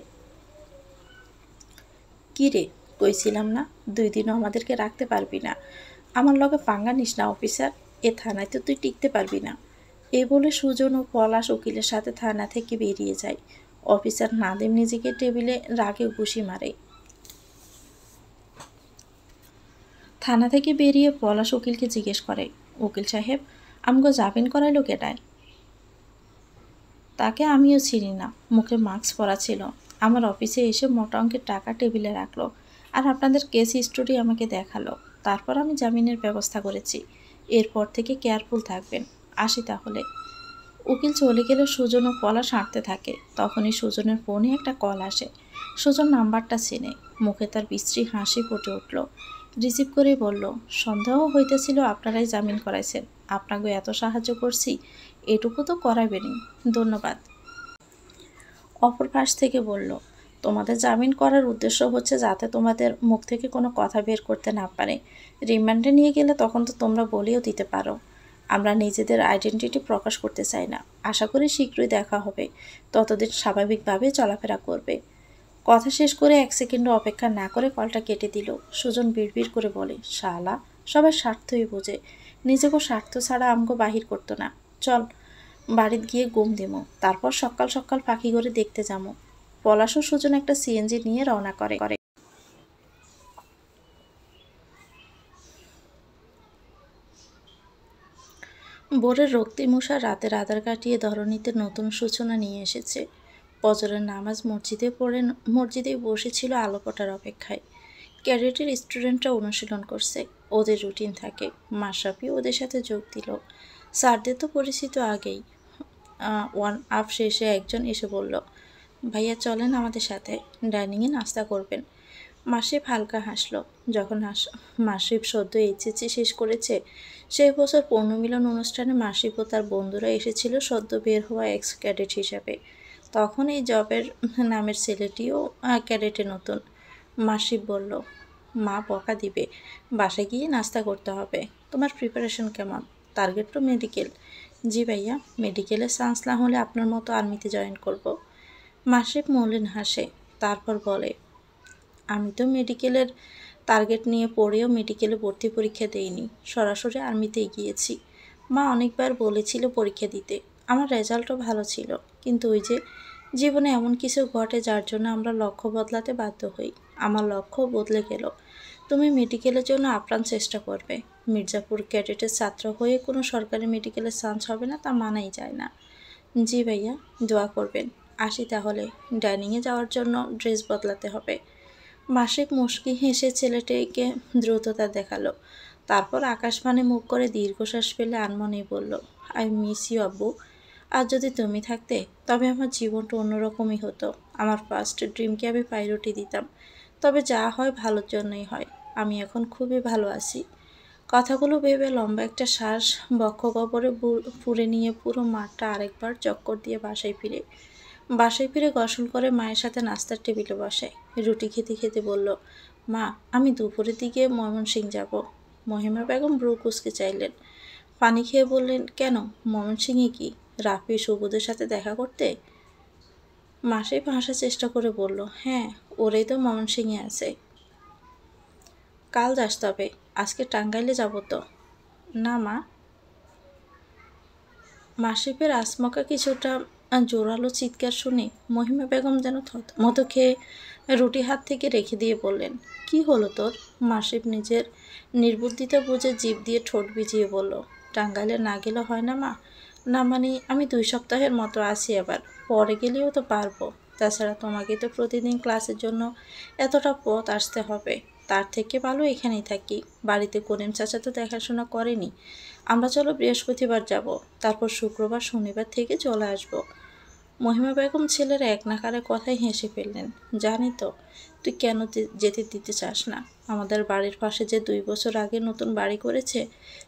কি রে, কইছিলাম না 2 দিনও আমাদেরকে রাখতে পারবি না? আমার লগে পাঙ্গা নিস না অফিসার, এ থানায় তো তুই টিকতে পারবি না। এই বলে সুজন ও পলাশ উকিলের সাথে থানা থেকে বেরিয়ে যায়। অফিসার নাদিম নিজেকে টেবিলে রাগে ঘুষি মারে। থানা থেকে বেরিয়ে পলাশ উকিলকে জিজ্ঞেস করে, উকিল সাহেব, আমগো জামিন করাইলো কেটায়? তাকে আমিও চিনি না, মুখে মাস্ক পরা ছিল। আমার অফিসে এসে মোটা অঙ্কের টাকা টেবিলে রাখলো, আর আপনাদের কেস হিস্টোরি আমাকে দেখালো। তারপর আমি জামিনের ব্যবস্থা করেছি। এরপর থেকে কেয়ারফুল থাকবেন। আসি তাহলে। উকিল চলে গেলে সুজন ও পলাশ হাঁটতে থাকে। তখনই সুজনের ফোনে একটা কল আসে। সুজন নাম্বারটা চেনে। মুখে তার বিশ্রী হাসি ফুটে উঠল। রিসিভ করে বলল, সন্দেহ হইতেছিল আপনারাই জামিন করাইছেন। আপনাকে এত সাহায্য করছি, এটুকু তো করাবেনই। ধন্যবাদ। অপর পাশ থেকে বলল, তোমাদের জামিন করার উদ্দেশ্য হচ্ছে যাতে তোমাদের মুখ থেকে কোনো কথা বের করতে না পারে। রিমান্ডে নিয়ে গেলে তখন তো তোমরা বলেও দিতে পারো। আমরা নিজেদের আইডেন্টিটি প্রকাশ করতে চাই না। আশা করি শীঘ্রই দেখা হবে। ততদিন স্বাভাবিকভাবে চলাফেরা করবে। কথা শেষ করে 1 সেকেন্ডও অপেক্ষা না করে কলটা কেটে দিল। সুজন বিড়বিড় করে বলে, শালা, সবার স্বার্থই বোঝে, নিজেকে স্বার্থ ছাড়া আমগো বাহির করতো না। চল, বাড়িতে গিয়ে ঘুম দেবো, তারপর সকাল সকাল পাখি ঘরে দেখতে যাবো। পলাশ ও সুজন একটা সিএনজি নিয়ে রওনা করে। ভোরের রক্তিমশা রাতের আধার কাটিয়ে ধরণীতে নতুন সূচনা নিয়ে এসেছে। ফজরের নামাজ মসজিদে বসেছিল আলো ফোটার অপেক্ষায়। ক্যাডেটের স্টুডেন্টরা অনুশীলন করছে, ওদের রুটিন থাকে। মাশরাফি ওদের সাথে যোগ দিল। স্যারদের তো পরিচিত আগেই। 1 আপ শেষে একজন এসে বলল, ভাইয়া চলেন আমাদের সাথে, ডাইনিংয়ে নাস্তা করবেন। মাসিফ হালকা হাসলো। যখন মাসিফ সদ্য এইচএসসি শেষ করেছে, সেই বছর পূর্ণমিলন অনুষ্ঠানে মাসিফ ও তার বন্ধুরা এসেছিল সদ্য বের হওয়া এক্স ক্যাডেট হিসাবে। তখন এই জবের নামের ছেলেটিও ক্যাডেটে নতুন। মাসিফ বলল, মা বকা দিবে, বাসায় গিয়ে নাস্তা করতে হবে। তোমার প্রিপারেশন কেমন? টার্গেট তো মেডিকেল। জি ভাইয়া, মেডিকেলে চান্স না হলে আপনার মতো আর্মিতে জয়েন করব। মাসিফ মলিন হাসে, তারপর বলে, আমি তো মেডিকেলের টার্গেট নিয়ে পড়েও মেডিকেলে ভর্তি পরীক্ষা দেইনি, সরাসরি আর্মিতেই গিয়েছি। মা অনেকবার বলেছিল পরীক্ষা দিতে, আমার রেজাল্টও ভালো ছিল, কিন্তু ওই যে জীবনে এমন কিছু ঘটে যার জন্য আমরা লক্ষ্য বদলাতে বাধ্য হই। আমার লক্ষ্য বদলে গেল। তুমি মেডিকেলের জন্য আপ্রাণ চেষ্টা করবে। মির্জাপুর ক্যাডেটের ছাত্র হয়ে কোনো সরকারি মেডিকেলের চান্স হবে না তা মানাই যায় না। জি ভাইয়া, দোয়া করবেন। আসি তাহলে, ডাইনিংয়ে যাওয়ার জন্য ড্রেস বদলাতে হবে। মাসিক মুচকি হেসে ছেলেটিকে দ্রুততা দেখালো। তারপর আকাশবাণী মুখ করে দীর্ঘশ্বাস ফেলে আনমনেই বলল, আই মিস ইউ আব্বু। আর যদি তুমি থাকতে তবে আমার জীবনটা অন্যরকমই হতো। আমার ফার্স্ট ড্রিমকে আমি প্রায়োরিটি দিতাম। তবে যা হয় ভালোর জন্যই হয়। আমি এখন খুবই ভালো আছি। কথাগুলো ভেবে লম্বা একটা শ্বাস বক্ষ গহ্বরে পুরে নিয়ে পুরো মাঠটা আরেকবার চক্কর দিয়ে বাসায় ফিরে গোসল করে মায়ের সাথে নাস্তার টেবিলে বসে। রুটি খেতে খেতে বলল, মা, আমি দুপুরের দিকে ময়মনসিংহ যাব। মহিমা বেগম ব্রু কুঁচকে চাইলেন। পানি খেয়ে বললেন, কেন, ময়মনসিংহে কি? রাফি সুবোধের সাথে দেখা করতে? মাসিব হাসার চেষ্টা করে বলল, হ্যাঁ, ওরাই তো ময়মনসিংহে আছে। কাল যাস তবে, আজকে টাঙ্গাইলে যাব তো। না মা। মাসিবের আসমকা কিছুটা জোরালো চিৎকার শুনে মহিমা বেগম যেন থতমত খেয়ে রুটি হাত থেকে রেখে দিয়ে বললেন, কি হলো তোর? মাসিব নিজের নির্বুদ্ধিতা বুঝে জিভ দিয়ে ঠোঁট ভিজিয়ে বলল, টাঙ্গাইলে না গেলে হয় না মা। না মানে আমি 2 সপ্তাহের মতো আছি, আবার পরে গেলেও তো পারবো। তাছাড়া তোমাকে তো প্রতিদিন ক্লাসের জন্য এতটা পথ আসতে হবে। তার থেকে ভালো এখানেই থাকি। বাড়িতে করিম চাচা তো দেখাশোনা করেনি। আমরা চলো বৃহস্পতিবার যাব, তারপর শুক্রবার শনিবার থেকে চলে আসব। মহিমা বেগম ছেলের এক নাকারে কথায় হেসে ফেললেন। জানি তো তুই কেন যেতে দিতে চাস না। আমাদের বাড়ির পাশে যে 2 বছর আগে নতুন বাড়ি করেছে,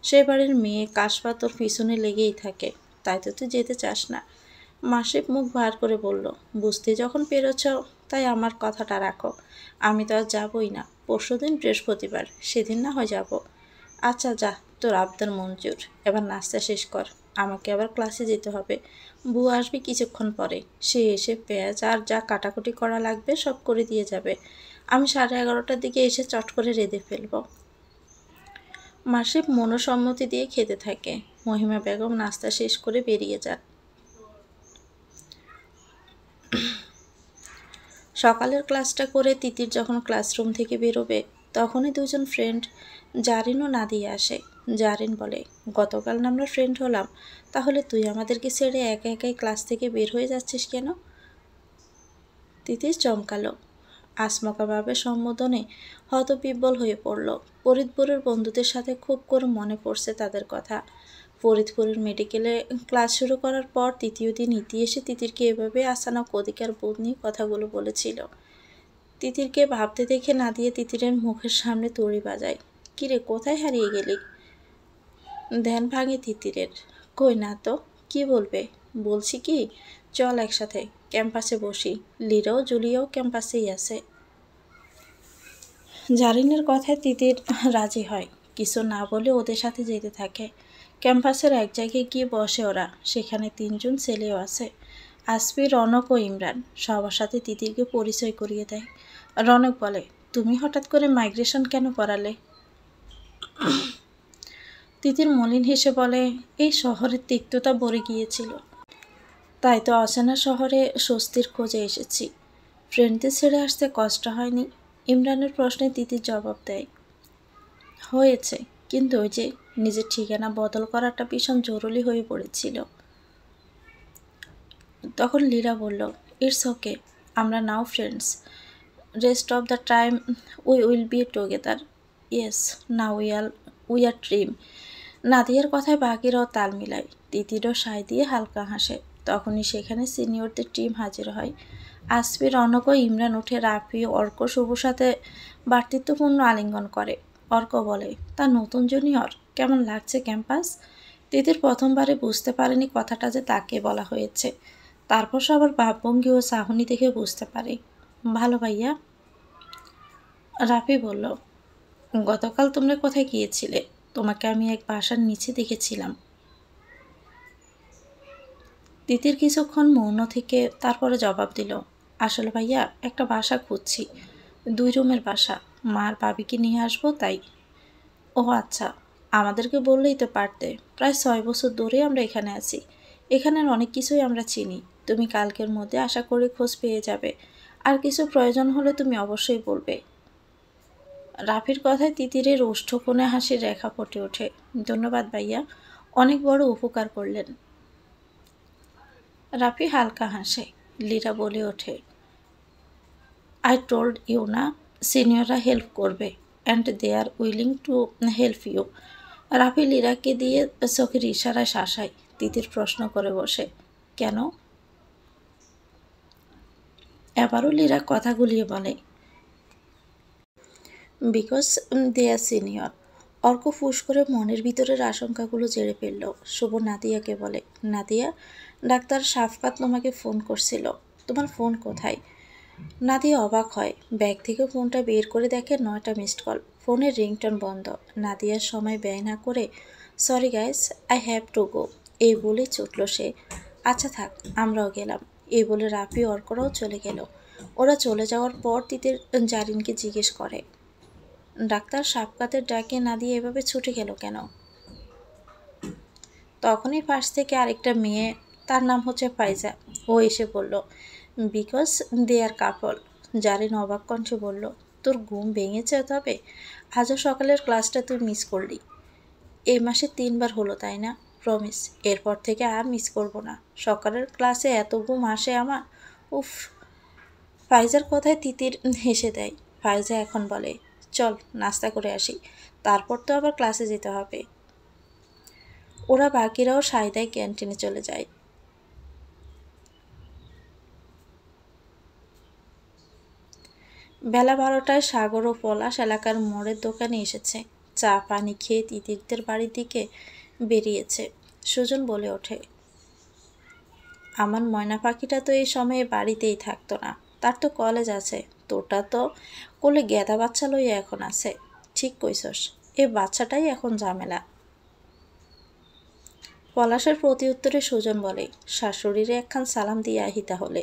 সেই বাড়ির মেয়ে কাশপা তোর পিছনে লেগেই থাকে, তাই তো তুই যেতে চাস না। মাসিব মুখ ভার করে বলল, বুঝতে যখন পেরেছ তাই আমার কথাটা রাখো। আমি তো আর যাবই না। পরশুদিন বৃহস্পতিবার, সেদিন না হয় যাব। আচ্ছা যা, তোর আবদার মঞ্জুর। এবার নাস্তা শেষ কর, আমাকে আবার ক্লাসে যেতে হবে। বুয়া আসবে কিছুক্ষণ পরে, সে এসে পেঁয়াজ আর যা কাটাকুটি করা লাগবে সব করে দিয়ে যাবে। আমি 11:30টার দিকে এসে চট করে রেঁধে ফেলব। মাসিব মনসম্মতি দিয়ে খেতে থাকে। মহিমা বেগম নাস্তা শেষ করে বেরিয়ে যান। সকালের ক্লাসটা করে তিতির যখন ক্লাসরুম থেকে বেরোবে, তখনই 2জন ফ্রেন্ড জারিন ও নাদিয়া আসে। জারিন বলে, গতকাল না আমরা ফ্রেন্ড হলাম, তাহলে তুই আমাদেরকে ছেড়ে একা একাই ক্লাস থেকে বের হয়ে যাচ্ছিস কেন? তিতির চমকালো। আসমকাভাবে সম্বোধনে হতবিহ্বল হয়ে পড়ল। ফরিদপুরের বন্ধুদের সাথে খুব করে মনে পড়ছে তাদের কথা। ফরিদপুরের মেডিকেলে ক্লাস শুরু করার পর 3য় দিন ইতি এসে তিতিরকে এভাবে আসানক অধিকার বোধ নিয়ে কথাগুলো বলেছিল। তিতিরকে ভাবতে দেখে না দিয়ে তিতিরের মুখের সামনে তড়ি বাজায়। কিরে, কোথায় হারিয়ে গেলি? ধ্যান ভাঙে তিতিরের। কই না তো, কি বলবে? বলছি কি, চল একসাথে ক্যাম্পাসে বসি। লিরাও জুলিয়াও ক্যাম্পাসেই আছে। জারিনের কথায় তিতির রাজি হয়। কিছু না বলে ওদের সাথে যেতে থাকে। ক্যাম্পাসের এক জায়গায় গিয়ে বসে ওরা। সেখানে 3জন ছেলেও আছে, আসফি, রনক ও ইমরান। সবার সাথে তিতিরকে পরিচয় করিয়ে দেয়। রনক বলে, তুমি হঠাৎ করে মাইগ্রেশন কেন করালে? তিতির মলিন হেসে বলে, এই শহরের তিক্ততা ভরে গিয়েছিল, তাই তো অচেনা শহরে স্বস্তির খোঁজে এসেছি। ফ্রেন্ডদের ছেড়ে আসতে কষ্ট হয়নি? ইমরানের প্রশ্নে তিতির জবাব দেয়, হয়েছে, কিন্তু ওই যে নিজের ঠিকানা বদল করাটা ভীষণ জরুরি হয়ে পড়েছিল। তখন লীরা বলল, ইটস ওকে, আমরা now friends. Rest of the time we will be together. Yes, now we are dream. নাদিয়ার কথায় বাকিরাও তাল মিলায়। তিতিরও সায় দিয়ে হালকা হাসে। তখনই সেখানে সিনিয়রদের টিম হাজির হয়। আসফি, রনক ও ইমরান উঠে রাফি, অর্ক, শুভর সাথে ভ্রাতৃত্বপূর্ণ আলিঙ্গন করে। অর্ক বলে, তা নতুন জুনিয়র, কেমন লাগছে ক্যাম্পাস? তিতির প্রথমবারে বুঝতে পারেনি কথাটা যে তাকে বলা হয়েছে। তারপর সবার ভাবভঙ্গি ও চাহনি দেখে বুঝতে পারে। ভালো ভাইয়া। রাফি বলল, গতকাল তোমরা কোথায় গিয়েছিলে? তোমাকে আমি এক বাসার নিচে দেখেছিলাম। তিতির কিছুক্ষণ মৌন থেকে তারপরে জবাব দিল, আসলে ভাইয়া একটা বাসা খুঁজছি, 2 রুমের বাসা। মার ভাবিকে নিয়ে আসবো তাই। ও আচ্ছা, আমাদেরকে বললেই তো পারতে। প্রায় 6 বছর ধরে আমরা এখানে আছি, এখানের অনেক কিছুই আমরা চিনি। তুমি কালকের মধ্যে আশা করি খোঁজ পেয়ে যাবে। আর কিছু প্রয়োজন হলে তুমি অবশ্যই বলবে। রাফির কথায় তিতিরের ওষ্ঠকোণে হাসির রেখা ফুটে ওঠে। ধন্যবাদ ভাইয়া, অনেক বড় উপকার করলেন। রাফি হালকা হাসে। লীরা বলে ওঠে, আই টোল্ড ইউ না, সিনিয়ররা হেল্প করবে, and they are willing to help you. Rafi লীরাকে দিয়ে চোখের ইশারায় শাসায়। তিতির প্রশ্ন করে বসে, কেন? এবারও লীরা কথা গুলিয়ে বলে, because they are senior. Arko ফুস করে মনের ভিতরের আশঙ্কাগুলো জেরে ফেলল। শুভ নাদিয়াকে বলে, নাদিয়া, ডাক্তার শাফকাত তোমাকে ফোন করছিল। তোমার ফোন কোথায়? নাদিয়া অবাক হয়, ব্যাগ থেকে ফোনটা বের করে দেখে 9টা মিসড কল। ফোনের রিংটোন বন্ধ। নাদিয়ার সময় ব্যয় না করে sorry guys, I have to go এই বলে ছুটল সে। আচ্ছা থাক, আমরাও গেলাম এই বলে রাফি অর্করাও চলে গেল। ওরা চলে যাওয়ার পর তিতির জারিনকে জিজ্ঞেস করে, ডাক্তার সাবকাতের ডাকে নাদিয়া এভাবে ছুটে গেল কেন? তখনই পাশ থেকে আরেকটা মেয়ে, তার নাম হচ্ছে ফাইজা, ও এসে বলল, বিকজ দে আর কাপল। জারিন অবাক কণ্ঠে বলল, তোর ঘুম ভেঙেছে? তবে আজও সকালের ক্লাসটা তুই মিস করলি। এই মাসে 3বার হলো তাই না? প্রমিস এরপর থেকে আর মিস করব না। সকালের ক্লাসে এত ঘুম আসে আমার, উফ। ফাইজার কথায় তিতির হেসে দেয়। ফাইজা এখন বলে, চল নাস্তা করে আসি, তারপর তো আবার ক্লাসে যেতে হবে। ওরা বাকিরাও সাইদায় ক্যান্টিনে চলে যায়। বেলা 12টায় সাগর ও পলাশ এলাকার মোড়ের দোকানে এসেছে। চা পানি খেয়ে তিতিরদের বাড়ির দিকে বেরিয়েছে। সুজন বলে ওঠে, আমার ময়না পাখিটা তো এই সময়ে বাড়িতেই থাকতো না, তার তো কলেজ আছে। তোরটা তো কোলে গেদা বাচ্চা লইয়া এখন আছে। ঠিক কইসস, এ বাচ্চাটাই এখন ঝামেলা। পলাশের প্রতি উত্তরে সুজন বলে, শাশুড়িরে একখান সালাম দিয়ে আহি তাহলে।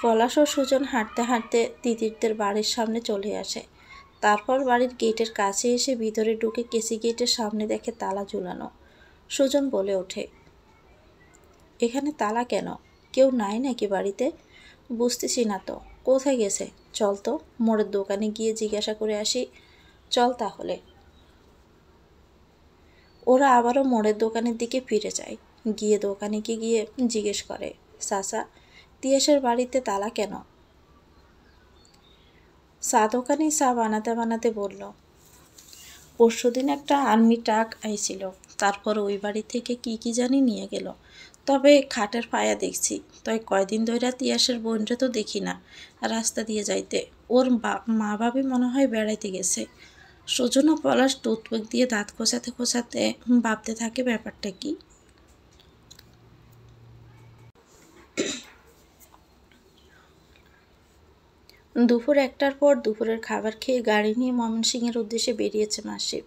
পলাশ ও সুজন হাঁটতে হাঁটতে তিতিরদের বাড়ির সামনে চলে আসে। তারপর বাড়ির গেটের কাছে এসে ভিতরে ঢুকে কেসি গেটের সামনে দেখে তালা ঝুলানো। সুজন বলে ওঠে, এখানে তালা কেন? কেউ নাই নাকি বাড়িতে? বুঝতেছি না তো, কোথায় গেছে? চল তো মোড়ের দোকানে গিয়ে জিজ্ঞাসা করে আসি। চল তাহলে। ওরা আবারও মোড়ের দোকানের দিকে ফিরে যায়। গিয়ে দোকানে গিয়ে জিজ্ঞেস করে, চাচা, তিয়াসের বাড়িতে তালা কেন? চা দোকানেই চা বানাতে বানাতে বলল, পরশুদিন একটা আর্মি ট্রাক আইছিল, তারপর ওই বাড়ি থেকে কি কি জানি নিয়ে গেল। তবে খাটের পায়া দেখছি, তাই কয়দিন ধইরা তিয়াসের বোনরে তো দেখি না রাস্তা দিয়ে যাইতে। ওর মা ভাবি মনে হয় বেড়াইতে গেছে। সুজন ও পলাশ টুথপিক দিয়ে দাঁত খোঁচাতে খোঁচাতে ভাবতে থাকে ব্যাপারটা কি। দুপুর 1টার পর দুপুরের খাবার খেয়ে গাড়ি নিয়ে ময়মনসিংহের উদ্দেশ্যে বেরিয়েছে মাসিব।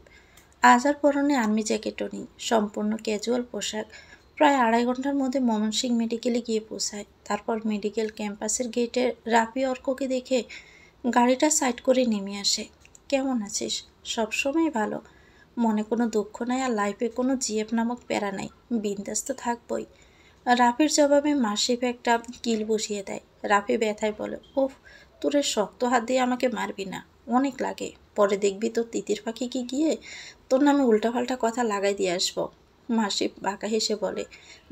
আজ আর পরনে আর্মি জ্যাকেটও নেই, সম্পূর্ণ ক্যাজুয়াল পোশাক। প্রায় 2.5 ঘন্টার মধ্যে ময়মনসিংহ মেডিকেলে গিয়ে পৌঁছায়। তারপর মেডিকেল ক্যাম্পাসের গেটে রাফি অর্ককে দেখে গাড়িটা সাইড করে নেমে আসে। কেমন আছিস? সবসময় ভালো, মনে কোনো দুঃখ নাই আর লাইফে কোনো জিএফ নামক প্যারা নাই, বিন্দাস তো থাকবই। রাফির জবাবে মাসিব একটা কিল বসিয়ে দেয়। রাফি ব্যথায় বলে, ওফ, তোরে শক্ত হাত দিয়ে আমাকে মারবি না, অনেক লাগে। পরে দেখবি তোর তিতির পাখিকে গিয়ে তোর নামে উল্টাপাল্টা কথা লাগাই দিয়ে আসবো। মাসিব বাঁকা হেসে বলে,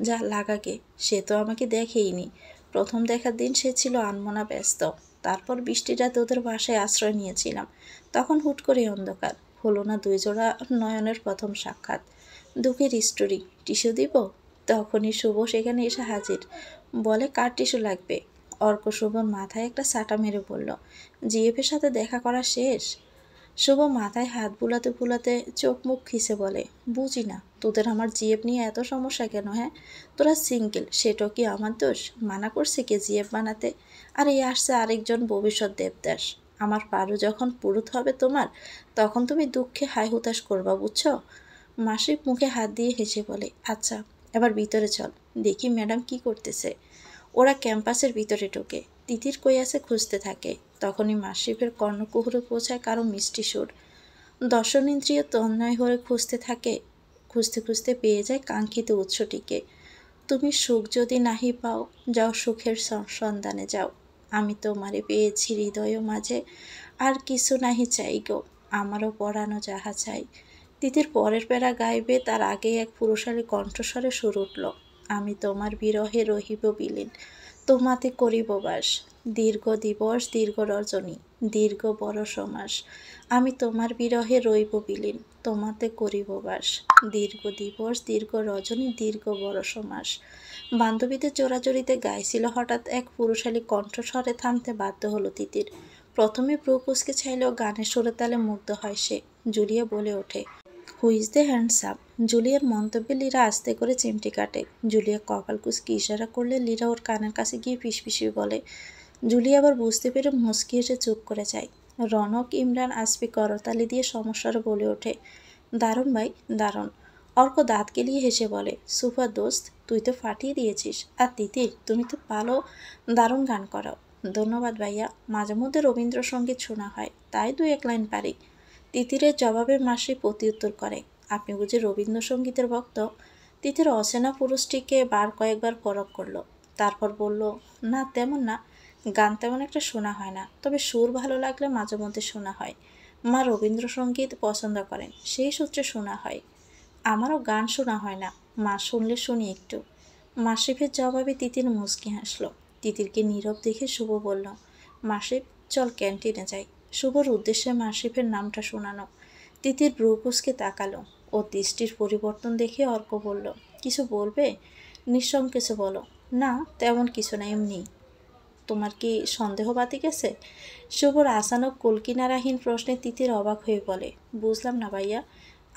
যা লাগাকে, সে তো আমাকে দেখেইনি। প্রথম দেখার দিন সে ছিল আনমনা ব্যস্ত। তারপর বৃষ্টি রাতে ওদের বাসায় আশ্রয় নিয়েছিলাম, তখন হুট করে অন্ধকার হলো না 2 জোড়া নয়নের প্রথম সাক্ষাৎ। দুঃখের স্টোরি, টিস্যু দিব? তখনই শুভ সেখানে এসে হাজির। বলে, কার টিস্যু লাগবে? অর্ক শুভর মাথায় একটা সাটা মেরে বলল, জিএফের সাথে দেখা করা শেষ? শুভ মাথায় হাত বুলাতে বুলাতে চোখ মুখ খিসে বলে, বুঝি না তোদের আমার জিএফ নিয়ে এত সমস্যা কেন? হ্যাঁ, তোরা সিঙ্গেল, সেটাও কি আমার দোষ? মানা করছে কে জিএফ বানাতে? আর এই আসছে আরেকজন ভবিষ্যৎ দেবদাস। আমার পারু যখন পুরুত হবে তোমার, তখন তুমি দুঃখে হাই হুতাশ করবা, বুঝছো? মাসিব মুখে হাত দিয়ে হেসে বলে, আচ্ছা এবার ভিতরে চল, দেখি ম্যাডাম কি করতেছে। ওরা ক্যাম্পাসের ভিতরে ঢোকে। তিতির কই আছে খুঁজতে থাকে। তখনই মাসিবের কর্ণকুহরে পৌঁছায় কারো মিষ্টি সুর। দর্শনেন্দ্রিয় তন্ময় হয়ে খুঁজতে থাকে। খুঁজতে খুঁজতে পেয়ে যায় কাঙ্ক্ষিত উৎসটিকে। তুমি সুখ যদি নাহি পাও, যাও সুখের সন্ধানে যাও। আমি তোমারে পেয়েছি হৃদয় মাঝে, আর কিছু নাহি চাই গো, আমারও পরানো যাহা চাই। তিতির পরের প্যারা গাইবে তার আগে এক পুরুষালী কণ্ঠস্বরে সুর উঠল, আমি তোমার বিরহে রহিব বিলীন, তোমাতে করিব বাস, দীর্ঘ দিবস দীর্ঘ রজনী, দীর্ঘ বরষ মাস। আমি তোমার বিরহে রইব বিলীন, তোমাতে করিব বাস, দীর্ঘ দিবস দীর্ঘ রজনী, দীর্ঘ বরষ মাস। বান্ধবীদের জোড়াজড়িতে গাইছিল হঠাৎ এক পুরুষালী কণ্ঠস্বরে থামতে বাধ্য হলো তিতির। প্রথমে প্রকুশকে চাইলেও গানের সুরে তালে মুগ্ধ হয় সে। জুলিয়ে বলে ওঠে, হু ইজ দ্য হ্যান্ডসাম? জুলিয়ার মন্তব্যে লীরা আস্তে করে চিমটি কাটে। জুলিয়া কপাল কুঁচকে ইশারা করলে লীরা ওর কানের কাছে গিয়ে ফিসফিসিয়ে বলে। জুলিয়া আবার বুঝতে পেরে মুচকি এসে চুপ করে যায়। রনক, ইমরান, আসফি করতালি দিয়ে সমস্যাটা বলে ওঠে, দারুণ ভাই, দারুণ। অর্ক দাঁত কেলিয়ে হেসে বলে, সুপার দোস্ত, তুই তো ফাটিয়ে দিয়েছিস। আর তিতির, তুমি তো ভালো, দারুণ গান করাও। ধন্যবাদ ভাইয়া, মাঝে মধ্যে রবীন্দ্রসঙ্গীত শোনা হয়, তাই 2-1 লাইন পারি। তিতিরের জবাবে মাসি প্রত্যুত্তর করে, আপনি বুঝি রবীন্দ্রসঙ্গীতের ভক্ত? তিতির অচেনা পুরুষটিকে কয়েকবার পরখ করলো, তারপর বলল, না তেমন না, গান তেমন একটা শোনা হয় না, তবে সুর ভালো লাগলে মাঝে মধ্যে শোনা হয়। মা রবীন্দ্রসঙ্গীত পছন্দ করেন, সেই সূত্রে শোনা হয়। আমারও গান শোনা হয় না, মা শুনলে শুনি একটু। মাসিফের জবাবে তিতির মুচকি হাসলো। তিতিরকে নীরব দেখে শুভ বলল, মাসিফ, চল ক্যান্টিনে যাই। শুভর উদ্দেশ্যে মাসিফের নামটা শোনানো। তিতির ভ্রু কুঁচকে তাকালো। ওর দৃষ্টির পরিবর্তন দেখে অর্ক বলল, কিছু বলবে? নিঃসংকোচে বলো, না তেমন কিছু না, এমনি। তোমার কি সন্দেহ বাতি গেছে? শুভর আচানক কুলকিনারাহীন প্রশ্নে তিতির অবাক হয়ে বলে, বুঝলাম না ভাইয়া,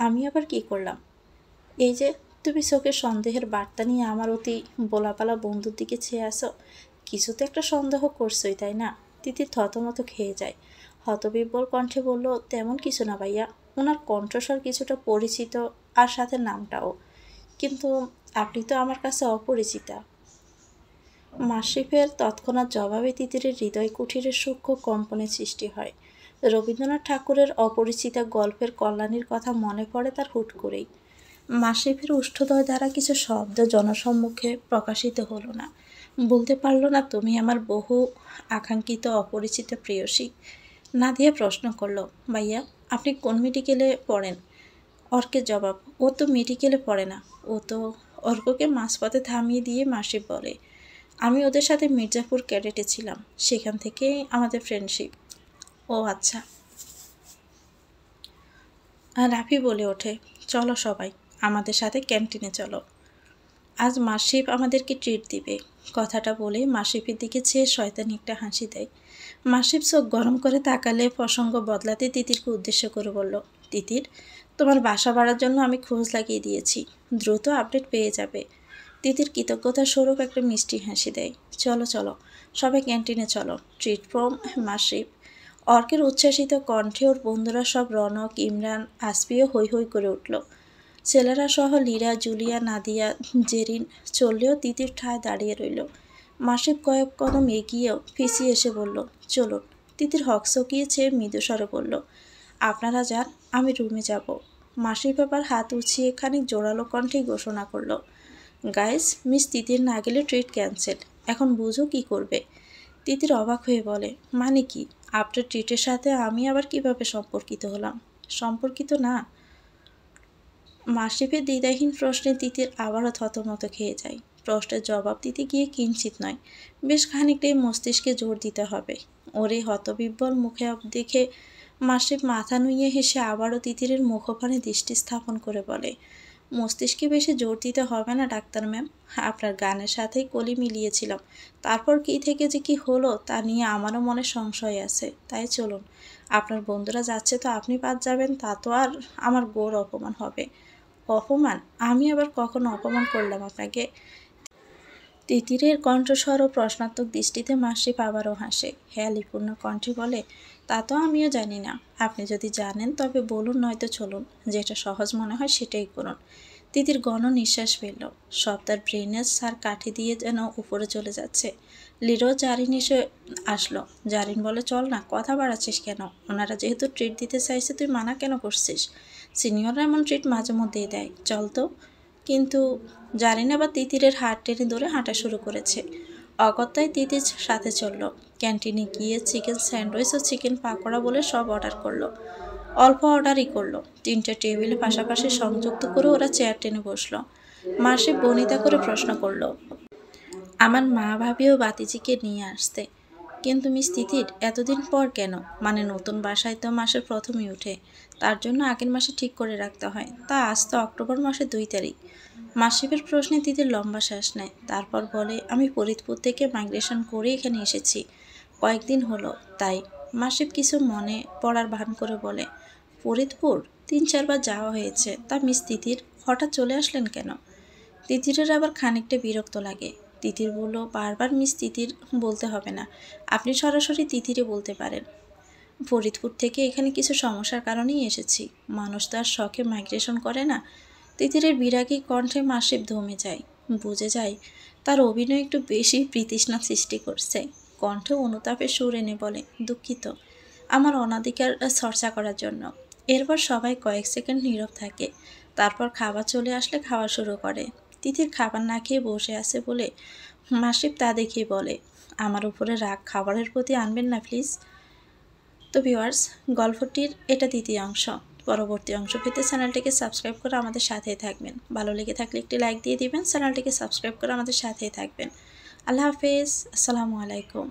আমি আবার কি করলাম? এই যে তুমি চোখে সন্দেহের বার্তা নিয়ে আমার অতি বোলাপালা বন্ধুর দিকে চেয়ে আসো, কিছু তো একটা সন্দেহ করছোই, তাই না? তিতির থতমত খেয়ে যায়। হতবিব্বল কণ্ঠে বলল, তেমন কিছু না ভাইয়া, ওনার কণ্ঠস্বর কিছুটা পরিচিত, আর সাথে নামটাও, কিন্তু আপনি তো আমার কাছে অপরিচিতা। মাসিফের তৎক্ষণাৎ জবাবে তিতিরের হৃদয় কুঠিরের সূক্ষ্ম কম্পনের সৃষ্টি হয়। রবীন্দ্রনাথ ঠাকুরের অপরিচিতা গল্পের কল্যাণীর কথা মনে পড়ে তার হুট করেই। মাসিফের উষ্ঠদয় দ্বারা কিছু শব্দ জনসম্মুখে প্রকাশিত হলো না, বলতে পারল না, তুমি আমার বহু আকাঙ্ক্ষিত অপরিচিত প্রেয়সী। নাদিয়া প্রশ্ন করলো, ভাইয়া আপনি কোন মেডিকেলে পড়েন? অর্কের জবাব, ও তো মেডিকেলে পড়ে না, ও তো। অর্ককে মাঝপথে থামিয়ে দিয়ে মাসিফ বলে, আমি ওদের সাথে মির্জাপুর ক্যাডেটে ছিলাম, সেখান থেকেই আমাদের ফ্রেন্ডশিপ। ও আচ্ছা। আর রাফি বলে ওঠে, চলো সবাই, আমাদের সাথে ক্যান্টিনে চলো, আজ মাসিফ আমাদেরকে ট্রিট দিবে। কথাটা বলে মাসিফের দিকে চেয়ে শয়তানি একটা হাসি দেয়। মাসিফ চোখ গরম করে তাকালে প্রসঙ্গ বদলাতে তিতিরকে উদ্দেশ্য করে বলল, তিতির, তোমার বাসা ভাড়ার জন্য আমি খোঁজ লাগিয়ে দিয়েছি, দ্রুত আপডেট পেয়ে যাবে। তিতির কৃতজ্ঞতার স্বরূপ একটা মিষ্টি হাসি দেয়। চলো চলো সবাই ক্যান্টিনে চলো, ট্রিট ফ্রম মাসিফ। অর্কের উচ্ছ্বাসিত কণ্ঠে ওর বন্ধুরা সব রনক, ইমরান, আসফিও হৈ হৈ করে উঠল। ছেলেরা সহ লীরা, জুলিয়া, নাদিয়া, জেরিন চললেও তিতির ঠায় দাঁড়িয়ে রইল। মাসিফ কয়েক কদম এগিয়েও ফিসিয়ে এসে বলল, চলুন। তিতির হকচকিয়ে চেয়ে মৃদুস্বরে বলল, আপনারা যান, আমি রুমে যাব। মাসিফ আবার হাত উছিয়ে খানিক জোরালো কণ্ঠেই ঘোষণা করলো, গাইস, মিস তিতির না গেলে ট্রিট ক্যান্সেল, এখন বুঝো কি করবে। তিতির অবাক হয়ে বলে, মানে কি? আপনার ট্রিটের সাথে আমি আবার কিভাবে সম্পর্কিত হলাম? সম্পর্কিত না। মাসিফের দ্বিধাহীন প্রশ্নে তিতির আবারও থতমত খেয়ে যায়। প্রশ্নের জবাব দিতে গিয়ে কিঞ্চিত নয়, বেশ খানিকটাই মস্তিষ্কে জোর দিতে হবে। ওরে হতবিহ্বল মুখে দেখে মাসিফ মাথা নুইয়ে হেসে আবারও তিতিরের মুখপানে দৃষ্টি স্থাপন করে বলে, মস্তিষ্কে বেশি জোর দিতে হবে না ডাক্তার ম্যাম, আপনার গানের সাথেই কলি মিলিয়েছিলাম, তারপর কী থেকে যে কি হলো তা নিয়ে আমারও মনে সংশয় আছে, তাই চলুন। আপনার বন্ধুরা যাচ্ছে তো আপনি বাদ যাবেন, তা তো আর আমার গোর অপমান হবে। অপমান? আমি আবার কখনো অপমান করলাম আপনাকে? তিতিরের কণ্ঠস্বর ও প্রশ্নাত্মক দৃষ্টিতে মাসিফ আবারও হাসে। হেয়ালিপূর্ণ কণ্ঠে বলে, তা তো আমিও জানি না, আপনি যদি জানেন তবে বলুন, নয়তো চলুন, যেটা সহজ মনে হয় সেটাই করুন। তিতির ঘন নিঃশ্বাস ফেলল, সব তার ব্রেনের সার কাঠি দিয়ে যেন উপরে চলে যাচ্ছে। লিরো জারিন এসে আসলো। জারিন বলে, চল না, কথা বাড়াচ্ছিস কেন? ওনারা যেহেতু ট্রিট দিতে চাইছে, তুই মানা কেন করছিস? সিনিয়ররা এমন ট্রিট মাঝে মধ্যেই দেয়, চল তো। কিন্তু জারিন আবার তিতিরের হাত টেনে ধরে হাঁটা শুরু করেছে। অগত্যায় তিতির সাথে চলল। ক্যান্টিনে গিয়ে চিকেন স্যান্ডউইচ ও চিকেন পাকোড়া বলে সব অর্ডার করলো। অল্প অর্ডারই করলো, 3টে টেবিলে পাশাপাশি সংযুক্ত করে ওরা চেয়ার টেনে বসলো। মাসিফ বনিতা করে প্রশ্ন করলো, আমার মা ভাবিও বাতিজিকে নিয়ে আসতে, কিন্তু মিস তিতির এতদিন পর কেন? মানে নতুন বাসায় তো মাসের প্রথমেই উঠে, তার জন্য আগের মাসে ঠিক করে রাখতে হয়, তা আজ তো অক্টোবর মাসের 2 তারিখ। মাসিফের প্রশ্নে তিতির লম্বা শ্বাস নেয়, তারপর বলে, আমি ফরিদপুর থেকে মাইগ্রেশন করে এখানে এসেছি, কয়েকদিন হলো, তাই। মাসিফ কিছু মনে পড়ার ভান করে বলে, ফরিদপুর? 3-4 বার যাওয়া হয়েছে, তা মিস তিতির হঠাৎ চলে আসলেন কেন? তিতিরের আবার খানিকটা বিরক্ত লাগে। তিতির বলল, বারবার মিস তিতির বলতে হবে না, আপনি সরাসরি তিতিরে বলতে পারেন। ফরিদপুর থেকে এখানে কিছু সমস্যার কারণেই এসেছি। মানুষ তো আর শখে মাইগ্রেশন করে না। তিতিরের বিরাগী কণ্ঠে মাসিব দমে যায়। বুঝে যায় তার অভিনয় একটু বেশি বিতৃষ্ণা সৃষ্টি করছে। কণ্ঠে অনুতাপের সুর এনে বলে, দুঃখিত আমার অনাধিকার চর্চা করার জন্য। এরপর সবাই কয়েক সেকেন্ড নীরব থাকে। তারপর খাবার চলে আসলে খাওয়া শুরু করে। তিতির খাবার না খেয়ে বসে আছে বলে মাসিব তা দেখেই বলে, আমার উপরে রাগ খাবারের প্রতি আনবেন না প্লিজ। তো ভিউয়ার্স, গল্পটির এটা দ্বিতীয় অংশ। পরবর্তী অংশ পেতে চ্যানেলটিকে সাবস্ক্রাইব করে আমাদের সাথেই থাকবেন। ভালো লেগে থাকলে একটি লাইক দিয়ে দিবেন, চ্যানেলটিকে সাবস্ক্রাইব করে আমাদের সাথেই থাকবেন। আল্লাহ হাফেজ, আসসালামু আলাইকুম।